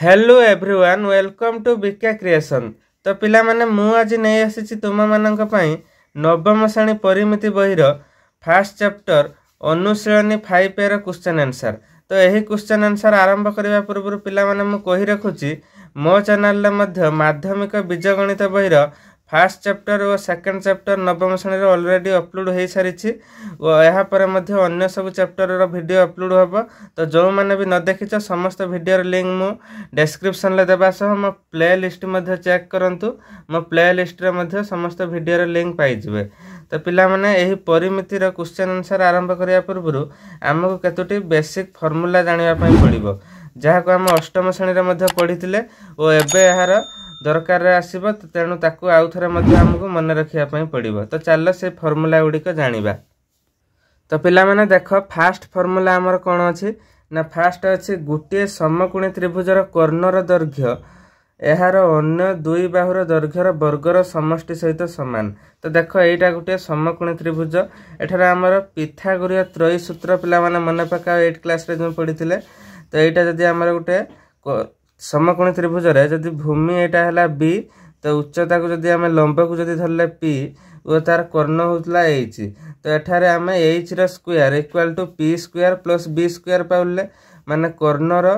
Hello everyone welcome to BK creation. तो पिला माने मु आज नहीं आसी तुम मानक पई नवम श्रेणी परिमिति बहिर फास्ट चैप्टर अनुशीलनी 5 एर क्वेश्चन आंसर। तो यही क्वेश्चन आंसर आरंभ करने पूर्व पिला माने मु कहि रखुची मो चैनल रे माध्यमिक बीजगणित बहिर फास्ट चैप्टर और सेकंड चैप्टर नवम श्रेणी ऑलरेडी अपलोड हो सारी और यहाँ पर अन्य सब चैप्टर वीडियो अपलोड हम। तो जो मैंने भी न देखी समस्त वीडियो लिंक मु डिस्क्रिप्शन में देवा सह मो प्ले लिस्ट चेक करंतु मो प्ले लिस्ट रे समस्त वीडियो लिंक पाइबे। तो पिला माने यही परिमितिर क्वेश्चन आंसर आरंभ करने पूर्व आमको केतोटी बेसिक फॉर्मूला जानिबा पई पड़िबो जहाको आम अष्टम श्रेणी में पढ़ी और एबे यार दरकार आसब। तेणु ताकू आउ थे आमको मन रखा पड़ो। तो चल से फर्मूला गुड़िक जानिबा। तो पिला माने देख फास्ट फर्मूला आमर कौन अच्छी ना फास्ट अच्छी गोटे समकोणी त्रिभुजर कर्णर दैर्घ्य यार अन्य दुई बाहुर दैर्घ्यर वर्गर समष्टि सहित सामान। तो देख यहीटा गोटे समकोणी त्रिभुज एठार आमर पिथागोरीय त्रयी सूत्र पिला माने मन पका 8 क्लास रे जो पढ़ी। तो यहाँ जदि आमर गोटे समकोणी त्रिभुज रे जदि भूमि यहाँ है बी तो उच्चता को जदि आम लंब को जदि धरले पी और तार कर्ण होता एच। तो एठारे आम H square equal to P square plus B square पाइले माने कर्णर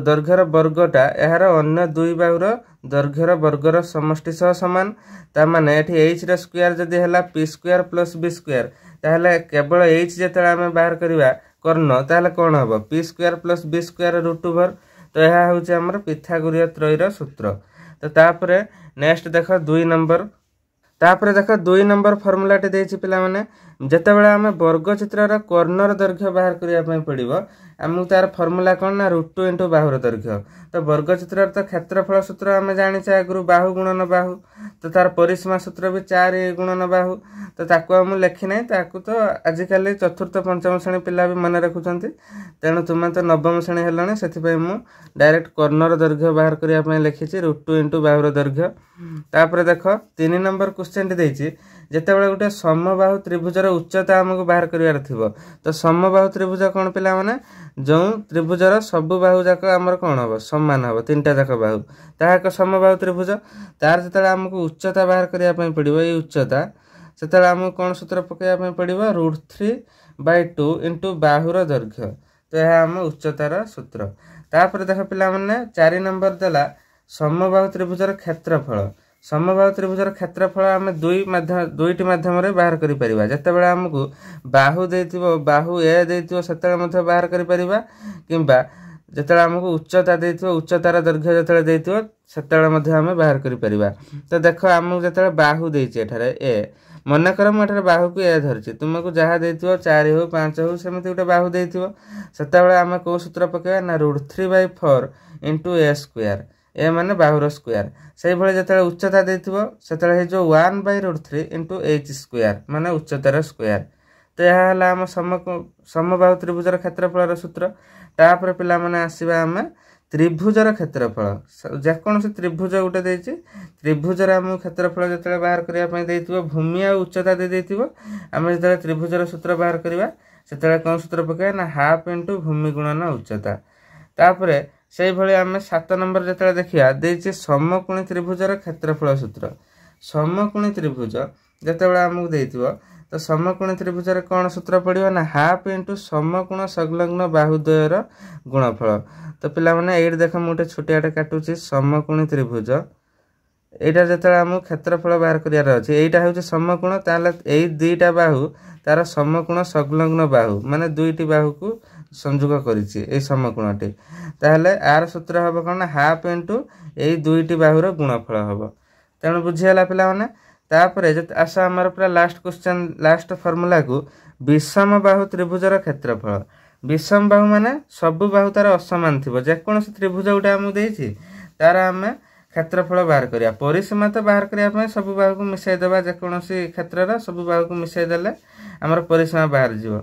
दैर्घ्यर वर्गटा यार अन्य दुई बाहुर दैर्घ्यर वर्गर समष्टि सह सामान। ता माने एठी एच स्क्वायर जदि है P square plus B square ताहले केवल एच जेते आम बाहर करवा कर्ण ताहले कौन हम P square plus B square root over. तो यह हूँ आमर पिथागोरीय त्रयीर सूत्र। तो तापरे नेक्स्ट देख 2 नंबर तापरे देख 2 नंबर फर्मूला टे देछि पिला माने जेतेबेले आमे वर्ग चित्रर कर्णर दैर्घ्य बाहर करिया पई पड़िबो आमु तार फर्मूला कोन ना √2 * बाहुर दैर्घ्य। तो वर्ग चित्रर तो क्षेत्रफल सूत्र आमे जानिछे आगरु बाहु गुणन बाहु। तो तार परिसीमा सूत्र भी 4 गुणन बाहु। तो ताकू हम लेखि नै ताकू तो आजिकल चतुर्थ पंचम श्रेणी पिला भी मन रखुचंती। तेणु तुम तो नवम श्रेणी हेलानी से मु डायरेक्ट कर्णर दैर्घ्य बाहर करिया पई लिखिछि √2 * बाहुर दैर्घ्य। तापरे देख 3 नंबर क्वेश्चन टे देछि जेतेबेले गोटे समबाहु त्रिभुजर उच्चता हमको बाहर करिवार थिबो। तो समबाहु त्रिभुज कोन पिला माने जो त्रिभुजर सबु बाहु जाक हमर कोन हबो समान हबो तीनटा जाक बाहु ताहा एक समबाहु त्रिभुज। तार जेतेबेले हमको उच्चता बाहर करिया पई पड़िबो ए उच्चता सेतेबेले हमको कोन सूत्र पकाइया पई पड़िबो √3/2 * बाहुर दैर्घ्य। तो यह हम उच्चतार सूत्र। तापर देख पिला माने 4 नंबर देला समबाहु त्रिभुजर क्षेत्रफल। समबाहु त्रिभुजर क्षेत्रफल आम दुईटी माध्यम बाहर करि परिबा। जेतेबेले हमकु बाहु देथिबो बाहु ए देथिबो सेतेबेले मध्य बाहर करि परिबा किंबा जेतेबेले हमकु उच्चता देथिबो उच्चतार दैर्घ्य जेतेबेले देथिबो सेतेबेले मध्य हम बाहर करि परिबा। तो देखो हमकु जेतेबेले बाहु देछि एठारे ए मन कर मु एठारे बाहु को ए धरछि तुमको जहा देथिबो 4 हो 5 हो सेमिति गोटे बाहु देथिबो सेतेबेले हम को सूत्र पकेबा ना √3/4 * a स्क्वायर ए माने बाहुर स्क्वायर। से भले जते उच्चता देथिबो सेते हे जो 1/√3 * h स्क्वायर माने उच्चतार स्क्वायर। तो यह हला हम समबाहु त्रिभुजर क्षेत्रफल सूत्र। तापर पिला माने आसीबा हम त्रिभुजर क्षेत्रफल जेकोनसी त्रिभुज गोटे देछि त्रिभुजर हम क्षेत्रफल जते बाहर करिया पई देथिबो भूमि आ उच्चता दे देथिबो हम जते त्रिभुजर सूत्र बाहर करिवा सेते कोन सूत्र पकाय ना हाफ * भूमि गुणन उच्चता। तापरे से भले आम 7 नंबर जेते देखिया देछि समकोणी त्रिभुजर क्षेत्रफल सूत्र। समकोणी त्रिभुज जेतेबेले हमकु देथिबो तो समकोणी त्रिभुजर कोन सूत्र पड़िबो ना हाफ * समकोण संलग्न बाहुद्वयर गुणफल। तो पिला माने एड देख मु गोटे छोटियाटे काटुची समकोणी त्रिभुज एटा जेतेबेले हमकु क्षेत्रफल बाहर करियार अछि एटा होउची समकोण ताले एई दुईटा बाहु तार समकोण संलग्न बाहु माने दुईटी बाहु को संयोग करिछि ए समकोणटी ताहले आर सूत्र हबो कोन हाफ * एई दुईटी बाहुर गुणफल हबो। तेणु बुझियाला पिला माने। तापरे आशा हमर पूरा लास्ट क्वेश्चन लास्ट फॉर्मूला को विषम बाहु त्रिभुजर क्षेत्रफल। विषम बाहु माने सब बाहु तार असमान थिबो जेकोनसी त्रिभुज उटा हम देछि तार हम क्षेत्रफल बाहर करिया परिसीमा तो बाहर करिया पय सब बाहु को मिसाई देबा जेकोनसी क्षेत्रर सब बाहु को मिसाई देले हमर परिसीमा बाहर जिवो।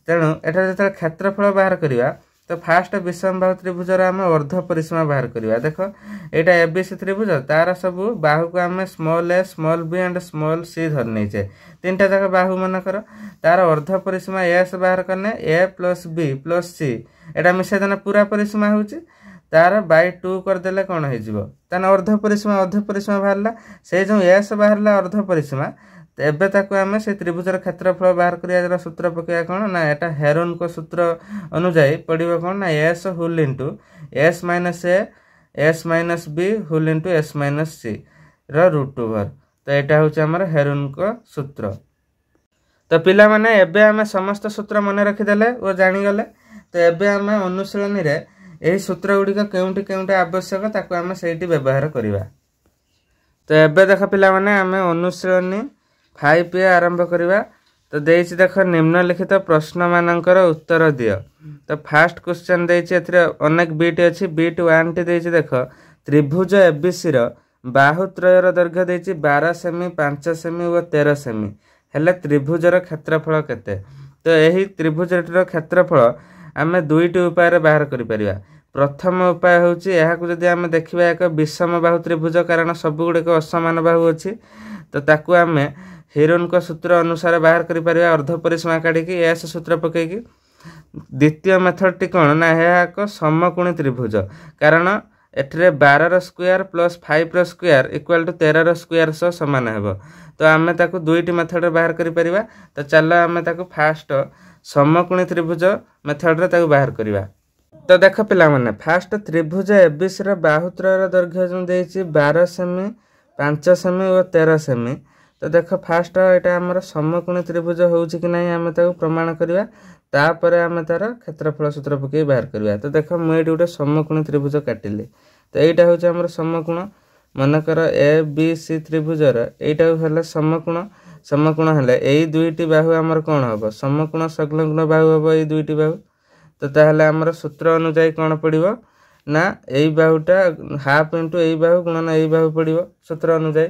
तेणु एटा जेते क्षेत्रफल बाहर करिया तो फास्ट विषम बाहु त्रिभुजर आम अर्ध परिसीमा बाहर करिया। देखो एटा एबीसी त्रिभुज तार सब बाहु को आम small a small b and small c धर नैचे तीनटा जाक बाहु मन कर तार अर्ध परिसीमा एस बाहर करने ए + b + c एटा मिसाई देना पूरा परिसीमा होउची। तार बाय 2 करदेले कौन हो ताने अर्ध परिसीमा बाहरला से जो एस बाहरला अर्ध परिसीमा एबे ताको आमे से त्रिभुजर क्षेत्रफल बाहर करिया सूत्र पकया कौन ना एटा हेरोन को सूत्र अनुसार पड़िबो कौन ना S whole into S minus A S minus B whole into S minus C root over. तो यहाँ हूँ आमर हेरोन को सूत्र। तो पिला माने एबे आमे समस्त सूत्र मन रखिदेले और जानीगले। तो एबे आमे अनुशीलनी रे यही सूत्र गुड़िक केउंटी केउंटी आवश्यक ताको आमे सेठी व्यवहार करिवा। तो एबे देख पिला माने आमे अनुशीलनी 5 आरंभ करिवा। तो देइछि देख निम्नलिखित प्रश्न मानकर उत्तर दियो। तो फास्ट क्वेश्चन देइछि एथिरे अनेक बीट अछि। बीट 1 टी देइछि देख त्रिभुज एबीसी रो बाहु त्रयर दैर्घ्य देइछि 12 सेमी 5 सेमी और 13 सेमी हेले त्रिभुजर क्षेत्रफल केते। तो यही त्रिभुजर क्षेत्रफल आमे दुईटी उपाय रे बाहर करि परिबा। प्रथम उपाय होउछि एहाकु जदि आमे देखिबा एक विषम बाहु त्रिभुज कारण सब गुडे को असमान बाहु अछि। तो ताकू आमे हेरोन को सूत्र अनुसार बाहर करि परिबा अर्ध परिसीमा काढी कि एस सूत्र पकई कि। द्वितीय मेथड टी कोन ना हे एक समकोणी त्रिभुज कारण एठरे 12 रो स्क्वायर प्लस 5 रो स्क्वायर इक्वल टू 13 रो स्क्वायर सो समान हेबो। तो आमे ताकू दुईटी मेथड रे बाहर करि परिबा। तो चलो आमे ताकू फास्ट समकोणी त्रिभुज मेथड रे ताकू बाहर करिबा। तो देख पिला माने फास्ट त्रिभुज एबीसी रो बाहुत्रयर दैर्घ्य जो देइछि 12 सेमी 5 सेमी और 13 सेमी। तो देख फास्ट एटा हमर समकोणी त्रिभुज होउछि कि नै आमे ताकू प्रमाण करिबा। तापरे आमे तार क्षेत्रफल सूत्र पकई बाहर करिबा। तो देख मु एटी गोटे समकोणी त्रिभुज काटिली। तो एटा होउछि हमर समकोण मनकर ए बी सी त्रिभुजर एटा हेले समकोण। समकोण हेले एई दुईटी बाहु हमर कोन हबो समकोण संलग्न बाहु हबो एई दुईटी बाहु। तो ताहले हमर सूत्र अनुसार कोन पड़िबो ना एई बाहुटा हाफ इनटू एई बाहु गुणन एई बाहु पड़िबो सूत्र अनुसार।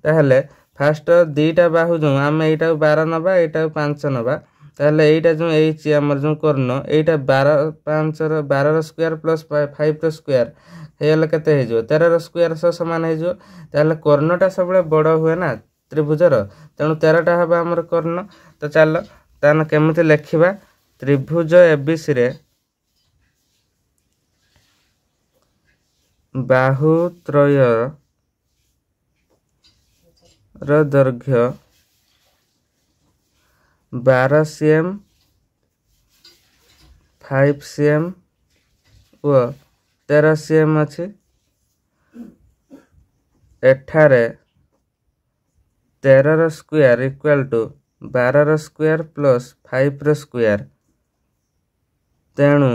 ताहले फास्ट दुईटा बाहु जो आमे एटा 12 नबा एटा 5 नबा। ताहले एटा जो एई हमर जो कर्ण एटा 12 5 रो 12 रो स्क्वायर प्लस 5 रो स्क्वायर हेले केते हे जो 13 रो स्क्वायर सो समान हे जो। ताहले कर्णटा सबले बड़ हुए ना त्रिभुजर तेणु 13टा हबा हमर कर्ण। तो चलो तान केमिति लेखिबा त्रिभुज एबीसी रे बाहु त्रय रो दैर्घ्य 12 cm 5 cm व 13 cm अछि। एठारे 13 रो स्क्वायर इक्वल टू 12 रो स्क्वायर प्लस 5 रो स्क्वायर तेणु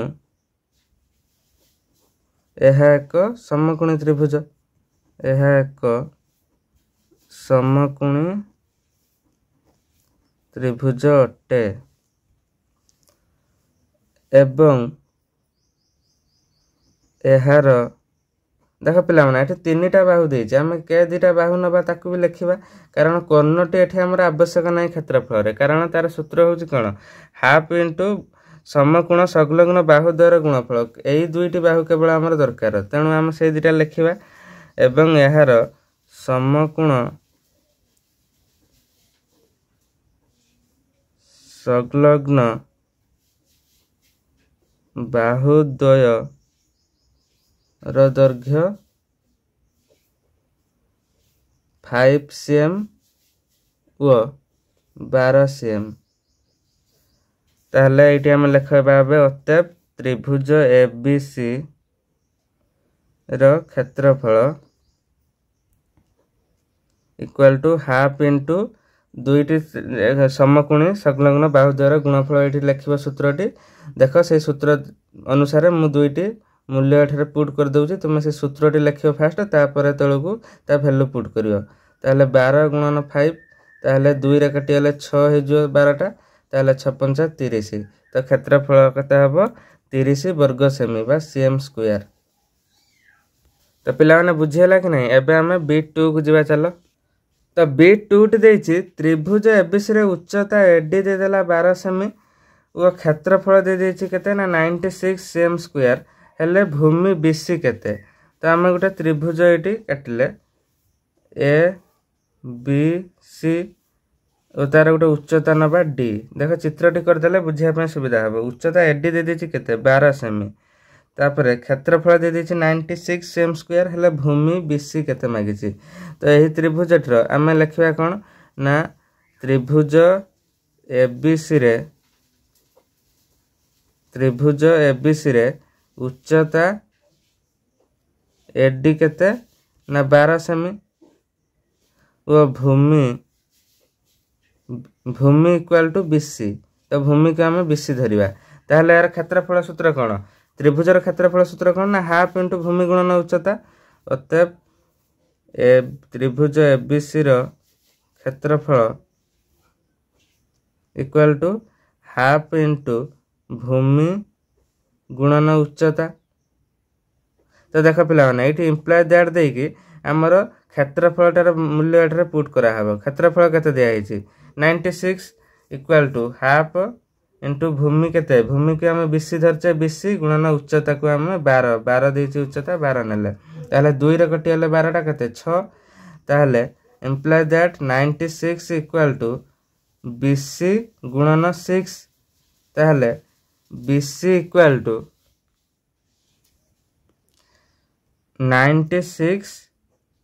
यह एक समकोणी त्रिभुज। यह एक समकोणी त्रिभुज अटे एवं एहार देख पिला माने एठी तीनटा बाहु देइछि आमे के दुईटा बाहु नबा ताकू भी लेखिबा कारण कर्णटी एठी हमर आवश्यक नै क्षेत्रफल रे कारण तार सूत्र होउछि कोन हाफ इनटू समकोण संलग्न बाहु द्वारा गुणफल एई दुईटी बाहु केवल हमर दरकार तेणु आमे से दुईटा लेखिबा एवं एहार समकोण संलग्न बाहु द्वय रो दैर्घ्य 5 cm व 12 cm। ताहले एटी हम लेखबा अतएव त्रिभुज एबीसी रो क्षेत्रफल इक्वल टू हाफ इनटू दुईटी समकोणी संलग्न बाहु द्वारा गुणफल एठी लेखिबा सूत्रटी। देख से सूत्र अनुसार मु दुईटी मूल्य एठारे पुट कर दउछि तुम से सूत्रटी लेखियो फास्ट तापर तळकू ता वैल्यू पुट करियो। ताहले 12 गुणन 5 ताहले 2 रे कटियाले 6 हे जो 12टा ताहले 6 5 30। तो क्षेत्रफल कते हबो 30 वर्ग सेमी बा cm स्क्वायर। तो पिला माने बुझियला कि नै एबे हमें बीट 2 को जिबा चलो। तो बीट 2 टी देइछि त्रिभुज एबीसी रे उच्चता एडी दे देला 12 सेमी और क्षेत्रफल दे देइछि केते ना 96 cm स्क्वायर हेले भूमि बीसी केते। तो आमे गोटे त्रिभुज एटी काटले ए बी सी और तार गोटे उच्चता नबा डी। देख चित्रटी करदेले बुझिया पे सुविधा हबो। उच्चता एडी दे देछि केते 12 सेमी तापर क्षेत्रफल दे देछि 96 सेम स्क्वायर हेले भूमि बीसी केते मागिछि तो एही त्रिभुजटर आमे लिखिबा कोन ना त्रिभुज एबीसी रे उच्चता एडी केते ना 12 सेमी और भूमि इक्वल टू बीसी तो भूमि को आम बीसी धरिबा ताहले यार क्षेत्रफल सूत्र कोन त्रिभुजर क्षेत्रफल सूत्र कोन ना हाफ इंटू भूमि गुणन उच्चता अतएव त्रिभुज एबीसी रो क्षेत्रफल इक्वल टू हाफ इंटू भूमि गुणन उच्चता तो देख पिला माने एठी इंप्लाय दैट देकी हमर क्षेत्रफलटार मूल्य एठारे पुट करा हबो क्षेत्रफल केते दिया हिची 96 इक्वल टू हाफ इंटू भूमि केते भूमि के हम बीसी धरचे बीसी गुणन उच्चता को हम 12 देछि उच्चता 12 नेले ताले 2 रे कटियाले 12 टा केते 6 ताले imply that 96 equal to BC गुणन 6 ताले बीसी इक्वल टू 96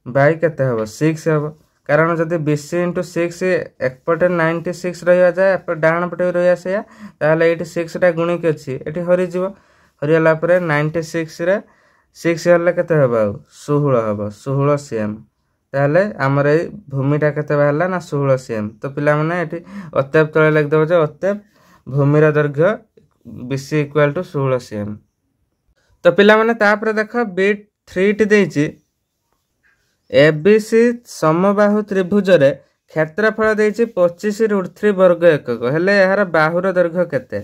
बाय केते हबो 6 हबो कारण जदि बीसी इंटू 6 एकपटे 96 रहिया जाए एप डाहण पटे रहिया सेया ताले एठी 6 टा गुणिक अछि एठी हरि जीवो हरियाला परे 96 रे 6 हरले केते हबो 16 हबो 16 सीएम ताले हमर ए भूमिटा केते बाहला ना 16 सीएम तो पिला माने एठी अतएव तळे लिख देबो जे अतएव भूमिर दैर्घ्य बीसी इक्वल टू 16 सीएम तो पिला माने तापर देखो बिट 3 टी देछि एबीसी समबाहु त्रिभुज रे क्षेत्रफल देछि 25√3 वर्ग एकक हेले यार बाहुर दैर्घ्य केते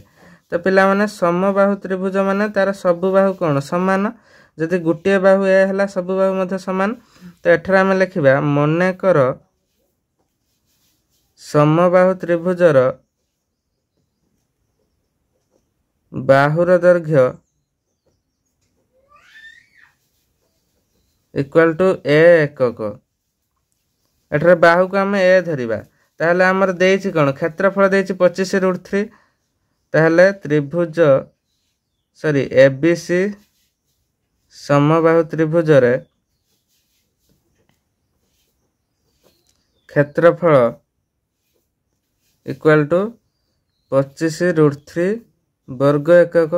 तो पिला माने समबाहु त्रिभुज माने तार सब बाहु कोन समान जदि गुटिए बाहु ए हला सब बाहु मध्ये समान तो एठरा हम लिखिबा मने कर समबाहु त्रिभुजर बाहुर दैर्घ्य इक्वल टू ए एकक एठरे बाहु को हम ए धरिबा ताहले हमर देछि कोन क्षेत्रफल देछि 25√3 ताहले त्रिभुज एबीसी समबाहु त्रिभुज रे क्षेत्रफल इक्वल टू 25√3 वर्ग एकक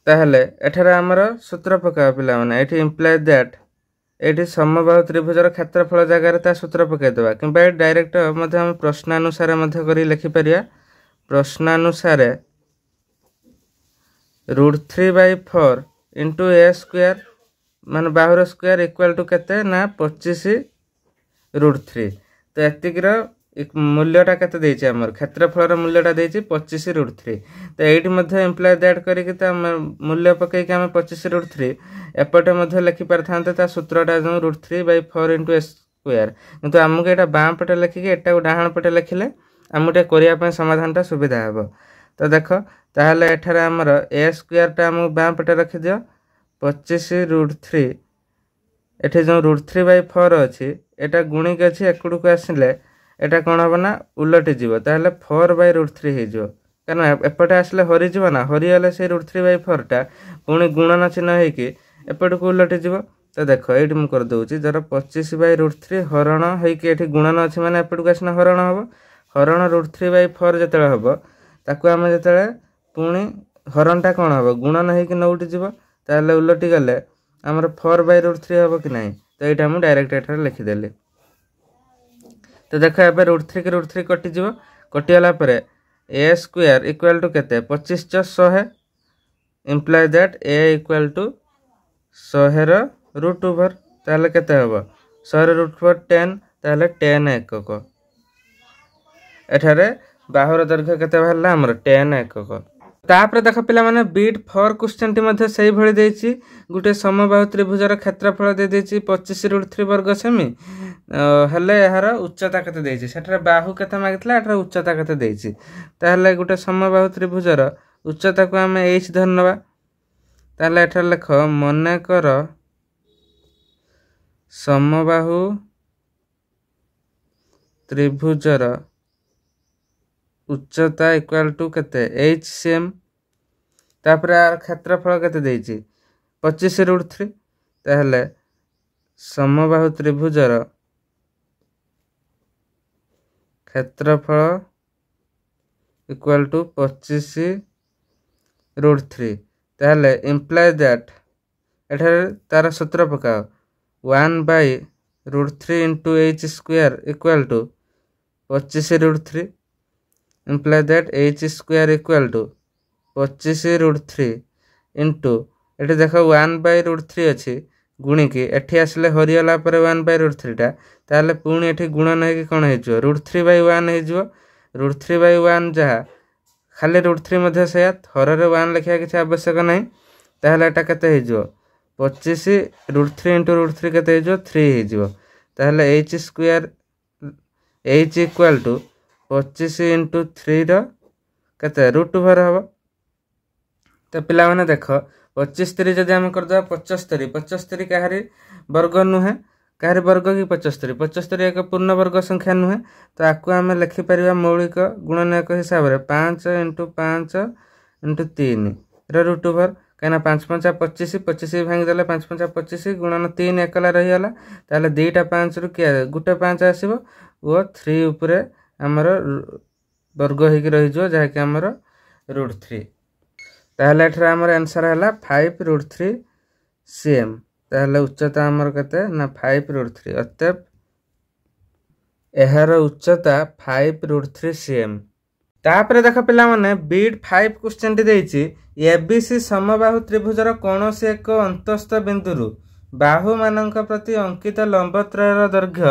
ताहले एठारे हमर सूत्र पका पिला माने एठी इंप्लाय दैट एठी समबाहु त्रिभुजर क्षेत्रफल जगह रे ता सूत्र पकाइ देबा किबा डायरेक्ट मध्ये हम प्रश्नानुसार मध्ये करी लिखि परिया प्रश्नानुसार √3/4 इंटू ए स्क्वायर माने बाहुर स्क्वायर इक्वल टू केते ना 25√3 तो एतिकर मूल्यटा केते देछि हमर क्षेत्रफलर मूल्यटा देछि 25√3 तो एठी मध्ये इंप्लाय दैट करी कि त मूल्य पकई कि हम 25√3 एपटे मध्ये लिखि परथांते ता सूत्रटा जो √3/4 इंटू ए स्क्वायर किंतु हमके एटा बाम पटे लिखि कि एटा को डाहण पटे लिखिले हमटे करिया पे समाधानटा सुविधा हेबो तो देखो ताहले एठारे हमर ए स्क्वायर टा हम बाम पटे रखि दियो 25√3 एठी जो √3/4 अछि एटा गुणिक अछि एकडु को आसिले एटा कोन हबो ना उलटी जीवो ताहले 4/√3 हे जो कारण एपटे आसले हरि जीवो ना हरि हले से √3/4 टा पुणी गुणन चिन्ह हे कि एपटे को उलटी जीवो तो देखो एठी हम कर दोउची जर 25/√3 हरण हे कि एठी गुणन अछि माने एपटे को आसना हरण हबो हरण √3/4 जतले हबो ताकू हम जतले पुणी हरणटा कोन हबो गुणन हे कि नउटी जीवो ताहले उलटी गले हमर 4/√3 हबो कि नाही तो एटा हम डायरेक्ट एठारे लिखि देले तो देखो एबे √3 के √3 कटि जीवो कटियाला परे ए स्क्वायर इक्वल टू केते 25 + 100 imply that A equal to 100 रो रूट ओवर ताले केते हबो 100 रो रूट ओवर 10 ताले 10 एकक एठारे बाहुर दैर्घ्य केते भरला हमर 10 एकक तापर देख पिला माने बीट 4 क्वेश्चन टी मध्ये सही भଳି देछि गुटे समबाहु त्रिभुजर क्षेत्रफल दे देछि 25√3 वर्ग सेमी हले यार उच्चता केते देछि सेठरे बाहु केते मागितला एठरे उच्चता केते देछि ताहले गुटे समबाहु त्रिभुजर उच्चता को हम h धरनबा ताहले एठरे लेख मने कर समबाहु त्रिभुजर उच्चता इक्वल टू केते h cm तापर यार क्षेत्रफल केते देइछि 25√3 ताहले समबाहु त्रिभुजर क्षेत्रफल इक्वल टू 25√3 ताहले इम्प्लाय दैट एठारे तार सूत्र पकाओ 1/√3 into h square equal to 25√3 imply that h square equal to 25√3 into एठी देखो 1/√3 अच्छी गुणी की एठी आसले हरिगला पर 1/√3 टा ताले पुणी एठी गुणन है कि कोन हे जो √3/1 हे जो √3/1 जहा खाली √3 मध्ये से थर रे 1 लिखिया किछ आवश्यक नहीं ताहले एटा केते हे जो 25 √3 इंटू √3 केते हे जो 3 हे जो ताहले h square h equal to 25 into 3 रो केते √2 हबो। तो पिला माने देखो 25 3 जदि हम कर दवा 75 75 काहरी वर्ग नुहे काहरी वर्ग की 75 75 एक पूर्ण वर्ग संख्या नुहे तो आकु आम लिखि परिबा मौलिक गुणनक हिसाब रे 5 इंटू 5 इंटू 3 √2 कहना 5 5 25 25 भांगी देले 5 5 25 गुणन 3 एकला रही गला ताले दुईटा 5 रु के गुटे 5 आसीबो वो 3 ऊपर हमर वर्ग हे कि रही जो जहा कि हमर √3 ताहले एठरा हमर आंसर हला 5√3 cm ताहले उच्चता हमर कते ना 5√3 अतएव एहार उच्चता 5√3 cm। तापरे देख पिला माने बीट 5 क्वेश्चन टी देइछि एबीसी समबाहु त्रिभुजर कोनोसी एक अंतस्थ बिंदुरु बाहु मानक प्रति अंकित लंबत्रयर दैर्घ्य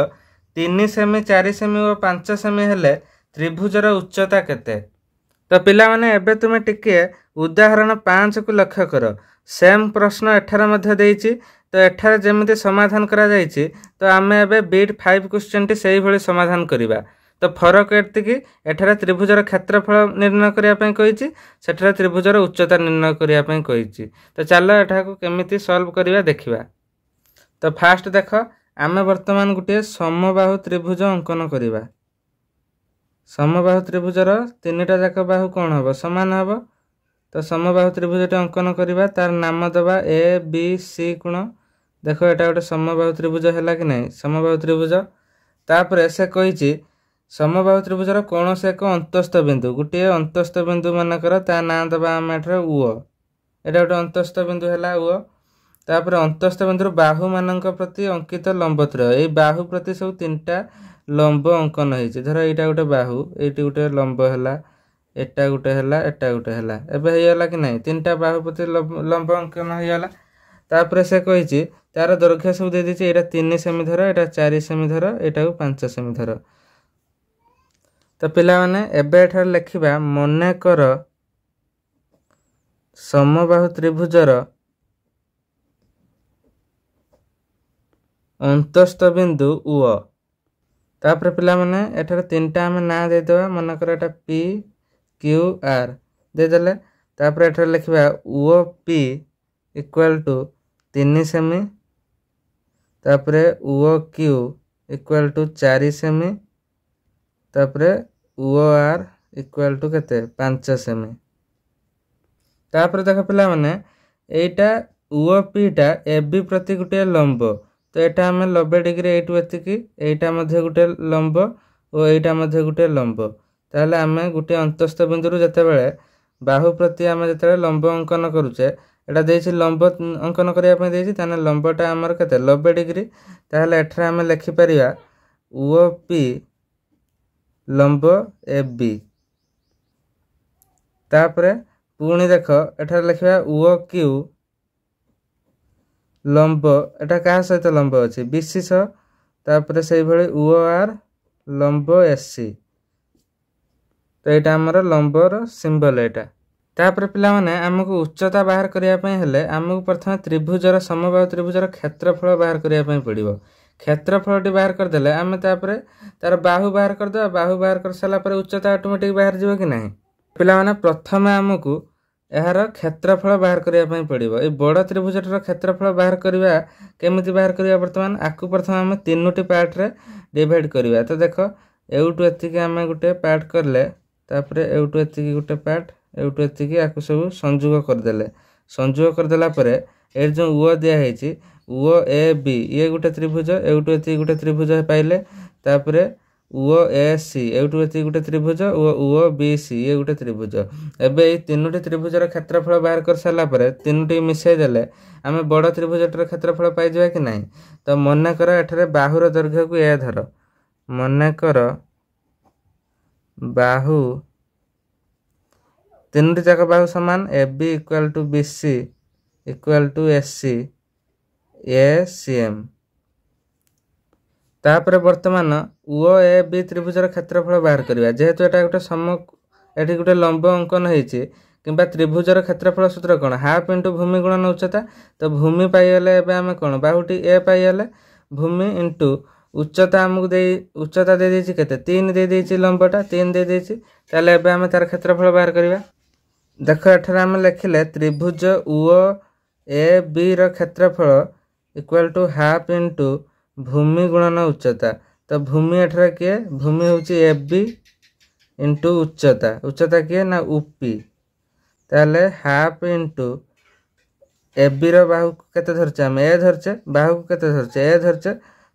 3 सेमी 4 सेमी और 5 सेमी हेले त्रिभुजर उच्चता केते। तो पिला माने एबे तुमे टिके उदाहरण 5 को लक्ष्य कर सेम प्रश्न एठार मध्य देइछि तो एठार जेमिति समाधान करा जाइछि तो आमे एबे बीट 5 क्वेश्चन टी सेही भली समाधान करिबा। तो फरक एति कि एठार त्रिभुजर क्षेत्रफल निर्णय करिया पई कहिछि सेठार त्रिभुजर उच्चता निर्णय करिया पई कहिछि। तो चलो एठा को केमिति सॉल्व करिवा देखिबा। तो फास्ट देख आमे वर्तमान गुटे समबाहु त्रिभुज अंकन करिबा। समबाहु त्रिभुजर तीनटा जाक बाहु कोन हबो समान हबो तो समबाहु त्रिभुजटे अंकन करिबा तार नाम दबा ए बी सी कोण देखो एटा गोटे समबाहु त्रिभुज हैला कि नहीं समबाहु त्रिभुज तापरे से कहिछि समबाहु त्रिभुजर कोनोसी एक अंतस्थ बिंदु गुटे अंतस्थ बिंदु मानकर ता नाम दबा हम एठरे उ एटा गोटे अंतस्थ बिंदु हैला उ तापरे अंतस्थ बिंदु बाहु मानक प्रति अंकित लंबत्रय ए बाहु प्रति सब तीनटा लंब अंकन होइछि धर एटा गोटे बाहु एटी गोटे लंब हैला एटा गोटे हैला एटा गोटे हैला एबे हेयला कि नहीं तीनटा बाहु प्रति लंब अंकन हेयला तापरे से कहिछि तार दैर्घ्य सब दे दिछि एटा 3 सेमी धर एटा 4 सेमी धर एटा 5 सेमी धर। तो पिला माने एबे एठार लिखिबा मने कर समबाहु त्रिभुजर अंतस्थ बिंदु उ तापर पिला माने एठार तीनटा हम ना दे देबा मन कर एटा पी क्यू आर दे देले तापर एठार लिखिबा O P equal to 3 cm तापर O Q equal to 4 cm तापर ओ आर इक्वल टू केते 5 सेमी। तापर देख पिला माने एटा ओ पी टा ए बी प्रति गुटे लंब तो एटा हमें 90 डिग्री एटू एतिकी एटा मध्ये गुटे लंब और एटा मध्ये गुटे लंब ताहले हमें गुटे अंतस्थ बिंदु जते बेले बाहु प्रति हमें जते लंब अंकन करूचे एटा देछि लंब अंकन करिया पे देछि ताने लंबटा हमर केते 90 डिग्री ताहले एठरा हमें लिखि परिया ओ पी लंब ए बी तापरे पुणी देख एठार लिखिबा ओ क्यू लंब एटा कहा सहित लंब अछि बीसी सह तापरे सेही भली ओ आर लंब एससी तो एटा हमर लंबर सिंबल एटा। तापरे पिला माने हमको उच्चता बाहर करिया पय हेले हमको प्रथम त्रिभुजर समबाहु त्रिभुजर क्षेत्रफल बाहर करिया पय पड़िबो क्षेत्रफलटी बाहर कर देले आमे तापरे तार बाहु बाहर कर दो बाहु बाहर कर साला पर उच्चता ऑटोमेटिक बाहर जीवो कि नहीं पिला माने प्रथम हमको एहार क्षेत्रफल बाहर करिया पय पड़िबो ए बड़ त्रिभुजटर क्षेत्रफल बाहर करिवा केमिति बाहर करिया वर्तमान आकु प्रथम हम तीनोटी पार्ट रे डिवाइड करिवा तो देखो एउटु एतिके हम गुटे पार्ट करले तापरे एउटु एतिके गुटे पार्ट एवटू एतिकी आकु सब संयोग करदेले संयोग करदेला परे ए जो उ दिया उ ए बी ये गोटे त्रिभुज एवटू एति गोटे त्रिभुज पाइले तापरे उ ए सी एवटू एति गोटे त्रिभुज उ बी सी ये गोटे त्रिभुज एबे ए तीनोटी त्रिभुजर क्षेत्रफल बाहर कर सारा परे तीनोटी मिसई देले आमे बड़ त्रिभुजटर क्षेत्रफल पाई जावा कि नहीं। तो मन कर एठारे बाहुर दैर्घ्य को ए धर मन कर बाहु तीनोटी जाक बाहु समान A B equal to B C equal to S C A C M तापर वर्तमान उ ए बी त्रिभुजर क्षेत्रफल बाहर करवा जेहेतु एटा गोटे एठी गोटे लंब अंकन होईची किंबा त्रिभुजर क्षेत्रफल सूत्र कौन हाफ इंटू भूमि गुणन उच्चता। तो भूमि पाइले एबे आमे कौन बाहुटी ए पाइले भूमि इंटू उच्चता आमको दे उच्चता दे देछि केते 3 दे देछि लंबटा 3 दे देछि ताले एबे आमे तार क्षेत्रफल बाहर करवा। देखो एठारे आमे लिखिले त्रिभुज उ ए बी र क्षेत्रफल इक्वल टू हाफ इंटू भूमि गुणन उच्चता। तो भूमि एठारे किए भूमि होची ए बी इंटू उच्चता उच्चता किए ना उपी ताले हाफ इंटू ए बी रो बाहु केते धरचे हम ए धरचे बाहु केते धरचे ए धरचे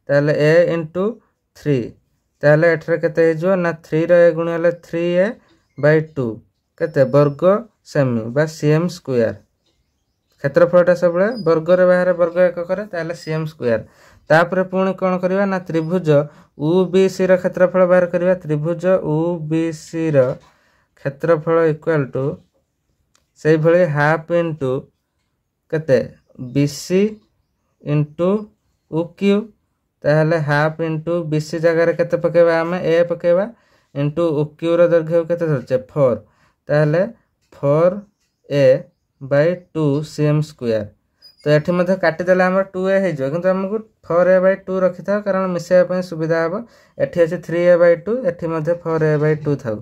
ताले ए इंटू 3 ताले एठारे केते हेजो ना 3 रो ए गुणिले 3a बाय 2 केते वर्ग सेमी बा सीएम स्क्वायर क्षेत्रफलटा सब वर्ग रे बाहर वर्ग एक करे ताले सीएम स्क्वायर। तापर पुणी कौन करवा ना त्रिभुज उ बी सी रो क्षेत्रफल बाहर करवा त्रिभुज उ बी सी रो क्षेत्रफल इक्वल टू से भली हाफ इंटू केते बीसी इंटू उ क्यू ताहले हाफ इंटू बीसी जगह केते पकेबा आमे ए पकेबा इंटू उ क्यू रो दैर्घ्य केते धरचे 4 ताहले 4a बाय 2 सीएम स्क्वायर। तो एठी मध्ये काटी देला हमर 2a हे जो किंतु हमकु 4a बाय 2 रखि था कारण मिसेया पय सुविधा हबो एठी अछि 3a बाय 2 एठी मध्ये 4a बाय 2 थाउ।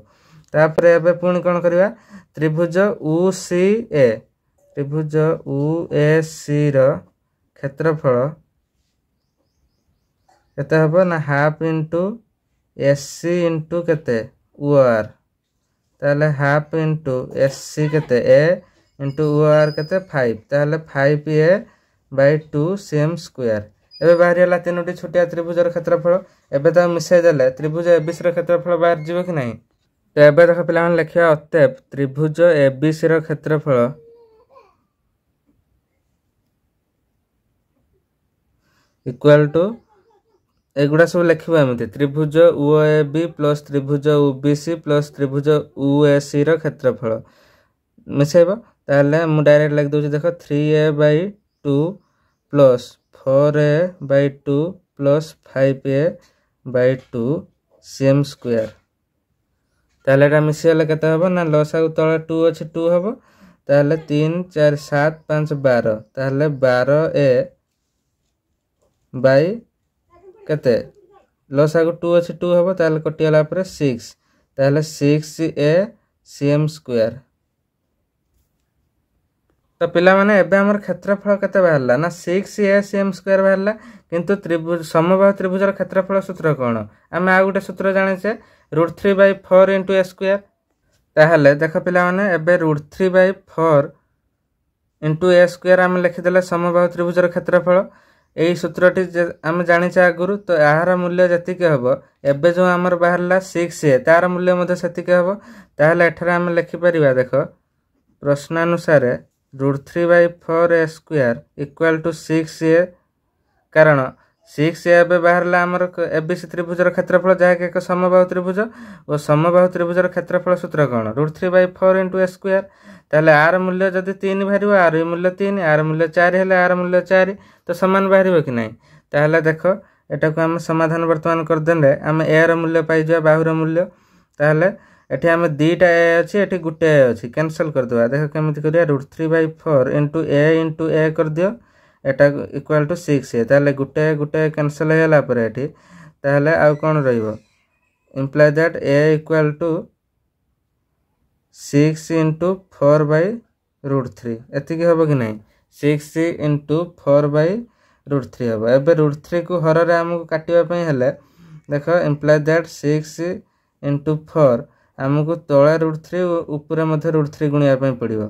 तापर एबे पुणी कोन करबा त्रिभुज उ सी ए त्रिभुज उ ए सी रो क्षेत्रफल केते हबो ना half into S C into केते उ आर ताले हाफ इंटू एस सी केते ए इंटू उ आर केते 5 ताले 5a बाय 2 सीएम स्क्वायर। एबे बाहर हला तीनोटी छोटिया त्रिभुजर क्षेत्रफल एबे त मिसै देले त्रिभुज एबीसी रो क्षेत्रफल बाहर जीवो कि नहीं। तो एबे देख पिला मन लिखिया अतएव त्रिभुज एबीसी रो क्षेत्रफल इक्वल टू एगुड़ा सब लिखबा एमती त्रिभुज उ ए बी प्लस त्रिभुज उ बी सी प्लस त्रिभुज उ ए सी रो क्षेत्रफल मिसेबो ताले मु डायरेक्ट लिख दोछि देखो 3a by 2 plus 4a by 2 plus 5a by 2 cm square. ताले एटा मिसेले केते हबो ना लसागु तळे 2 अछि 2 हबो ताले 3 4 7 5 12 ताले 12a बाय केते लसागु 2 अछि 2 हबो ताले कटियाला परे 6 ताले 6a सीएम स्क्वायर। तो पिला माने एबे हमर क्षेत्रफल केते बाहरला ना 6a सीएम स्क्वायर बाहरला किंतु त्रिभुज समबाहु त्रिभुजर क्षेत्रफल सूत्र कोन आमे आ गुटे सूत्र जाने छे √3/4 * a स्क्वायर। ताहले देख पिला माने एबे √3/4 * a स्क्वायर आमे लिखि देले समबाहु त्रिभुजर क्षेत्रफल एई सूत्रटी आमे जानि छे आगुरु। तो आहार मूल्य जति के हबो एबे जो हमर बाहरला 6a तार मूल्य मध्ये सति के हबो ताहले एठारे आमे लिखि परिबा देखो प्रश्नानुसार √3/4 a square equal to 6a कारण 6a एबे बाहरला हमर एबीसी त्रिभुजर क्षेत्रफल जहा के एक समबाहु त्रिभुज और समबाहु त्रिभुजर क्षेत्रफल सूत्र कोन √3/4 * a स्क्वायर। ताले आर मूल्य जदि 3 बाहरिबो आर मूल्य 3 आर मूल्य 4 हेले आर मूल्य 4 तो समान बाहरिबो कि नहीं। ताले देखो एटा को हम समाधान वर्तमान कर देले हम a र मूल्य पाई जा बाहुर मूल्य ताले एठी हम दुईटा a अछि एठी गुटे a अछि कैंसिल कर देबा देखो केमिति करिया √3/4 * a कर दियो एटा इक्वल टू 6a ताले गुटे गुटे कैंसिल हेला पर एठी ताले आ कोन रहइबो imply that a equal to 6 * 4/√3 एति की होबो कि नहीं 6 * 4/√3 होबो। एबे √3 को हर रे हमको काटिबा पई हेले देखो इंप्लाई दैट 6 * 4 आमको तले √3 उपरे मध्य √3 गुणिया पड़ो।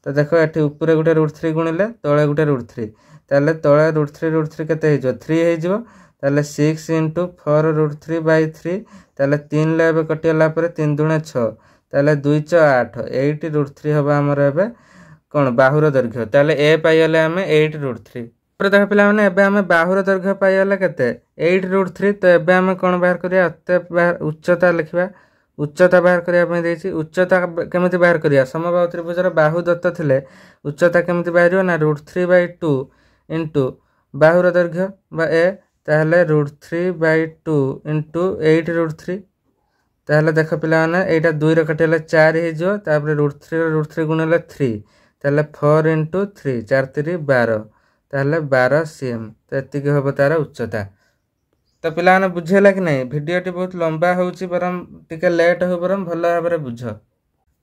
तो देख ये उपरे गोटे √3 गुणिले तले गोटे √3 ताले तले √3 केते हो 3 हो। ताले 6 × 4 √3/3 ताले 3 ले एबे कटिला पर 3 दूणे 6 ताले 2 × 8 8 √3 हबा हमर एबे कोन बाहुर दैर्घ्य। ताले ए पाइले आमे 8 √3 पर देख पिला माने एबे आमे बाहुर दैर्घ्य पाइले केते 8 √3। तो एबे आमे कोन बाहर करिया उच्चता लिखिबा उच्चता बाहर करिया देछि। उच्चता केमिति बाहर करिया समबाहु त्रिभुजर बाहु दत्त थिले उच्चता केमिति बाहरियो ना √3/2 * बाहुर दैर्घ्य बा ए ताहले √3/2 * 8 √3 ताहले देख पिला माने एटा 2 रे कटिले 4 हे जो तापर √3 गुणिले 3 ताहले 4 * 3 4 3 12 ताहले 12 cm। तो एति के होबो तार उच्चता। तो पिला माने बुझेला कि नहीं वीडियोटी बहुत लंबा होउची बरम टिके लेट हो बरम भलो भाबरे बुझ।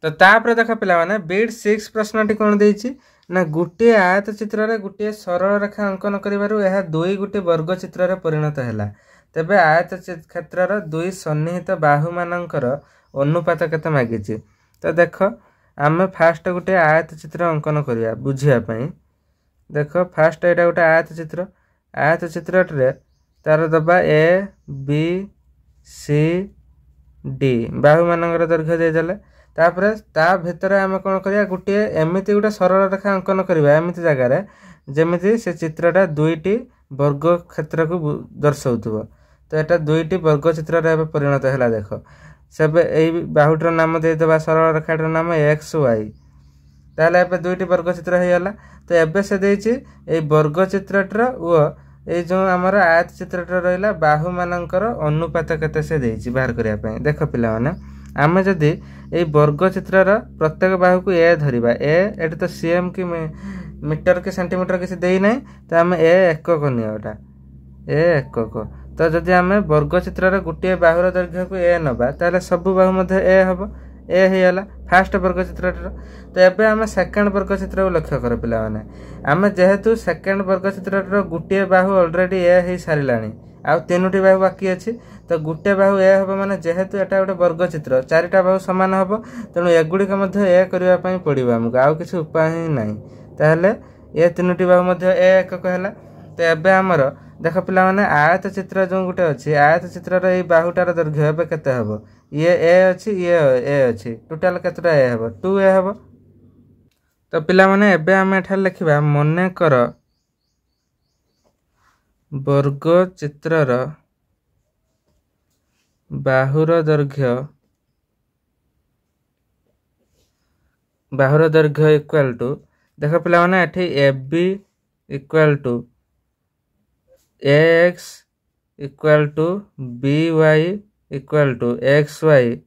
तो तापर देख पिला माने बीट 6 प्रश्नटी कोन देछि ना गुटे आयत चित्र रे गुटे सरल रेखा अंकन करिवारु एहा दुई गुटे वर्ग चित्र रे परिणत हैला। तबे आयत क्षेत्र रो दुई सन्निहित बाहु मानकर अनुपात केते मागिछि। तो देख आमे फास्ट गुटे आयत चित्र अंकन करिया बुझिया पई। देख फास्ट एटा गुटे आयत चित्र रे तार दबा ए बी सी डी बाहु मानकर दैर्घ्य दे देले तापर ता भितर आमे कोन करिया गुटे एमिति गुटे सरल रेखा अंकन करिवा एमिति जगह रे जेमिति से चित्रटा दुईटी वर्ग क्षेत्र को दर्शाउथबो। तो एटा दुईटी वर्ग चित्र रे परिणत हैला। देख सेबे एई बाहुटर नाम दे देबा सरल रेखाटर नाम एक्स वाई ताले एबे दुईटी वर्ग चित्र हेयला। तो एबे से देछि एई वर्ग चित्रटर ओ ए जो हमर आयत चित्रटर रहिला बाहु मानकर अनुपात केते से देछि बाहर करिया पय। देख पिला माने आमे जदी एई वर्ग चित्रर प्रत्येक बाहु को ए धरिबा ए एटा तो सीएम की मीटर के सेंटीमीटर किसी देई नै तो आमे ए एकक नियोटा ए एकक। तो जदी आमे वर्ग चित्रर गुटे बाहुर दैर्घ्य को ए नबा ताले सब बाहु मध्ये ए हबो ए हेयला फास्ट वर्ग चित्रटर। तो एबे आमे सेकंड वर्ग चित्र को लक्ष्य कर पिला माने आमे जेहेतु सेकंड वर्ग चित्रटर गुटे बाहु ऑलरेडी ए हे सारिलानी आ तीनोटी बाहु बाकी अछि। तो गुटे बाहु ए हबो माने जेहेतु एटा गोटे वर्ग चित्र चारिटा बाहु समान हबो तेनु एगुडी के मध्ये ए करिया पई पडिबो हमको आ किछि उपाय ही नाही। ताहले ए तीनोटी बाहु मध्ये ए एकक हैला। तो एबे हमर देख पिला माने आयत चित्र जो गुटे अछि आयत चित्र रे ए बाहुटार दैर्घ्य एबे केते हबो ये ए अछि ये ए अछि टोटल केतरा ए हबो 2 ए हबो। तो पिला माने एबे हम एठा लिखिबा मने कर वर्ग चित्रर बाहुर दैर्घ्य इक्वल टू देख पिला माने एठी AB equal to ax equal to by equal to xy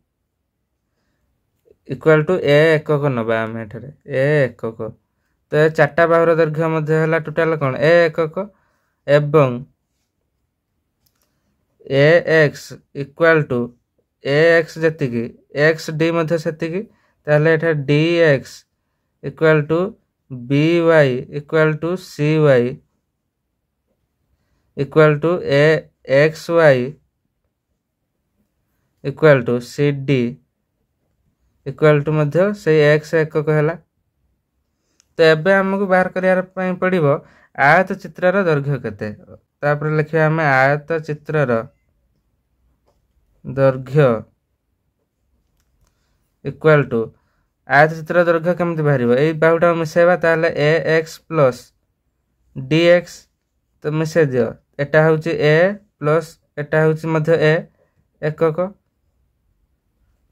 equal to a एकक नबा हम एठरे ए एकक। तो ए चारटा बाहुर दैर्घ्य मध्ये हला टोटल कोन ए एकक एवं ax इक्वल टू ax जतिकी x d मध्ये सेतिकी ताले एठा dx equal to by equal to cy equal to xy equal to cd equal to मध्ये से x एकक हैला। तो एबे हमको बाहर करियार पई पड़िबो आयत चित्रर दैर्घ्य केते। तापर लिखिया हम आयत चित्रर दैर्घ्य इक्वल टू आयत चित्र दैर्घ्य केमति बाहरिबो एई बाहुटा मिसेबा ताले ax प्लस dx तो मिसे दियो एटा होची a प्लस एटा होची मध्ये a एकक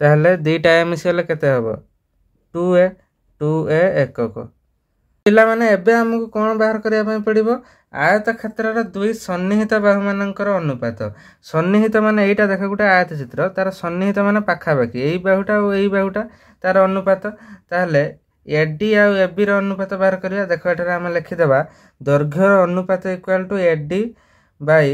ताले दुईटा ए मिसेले केते हबो 2a एकक। पिला माने एबे हमको कोन बाहर करिया पई पड़िबो आयत क्षेत्रर दुई सन्निहित बाहु मानकर अनुपात। सन्निहित माने एटा देख गुटा आयत चित्र तार सन्निहित माने पाखा बाकी एई बाहुटा और एई बाहुटा तार अनुपात ताले एडी आ एबी रो अनुपात बाहर करिया। देख एठारे हम लिखि देबा दैर्घ्य अनुपात equal to AD by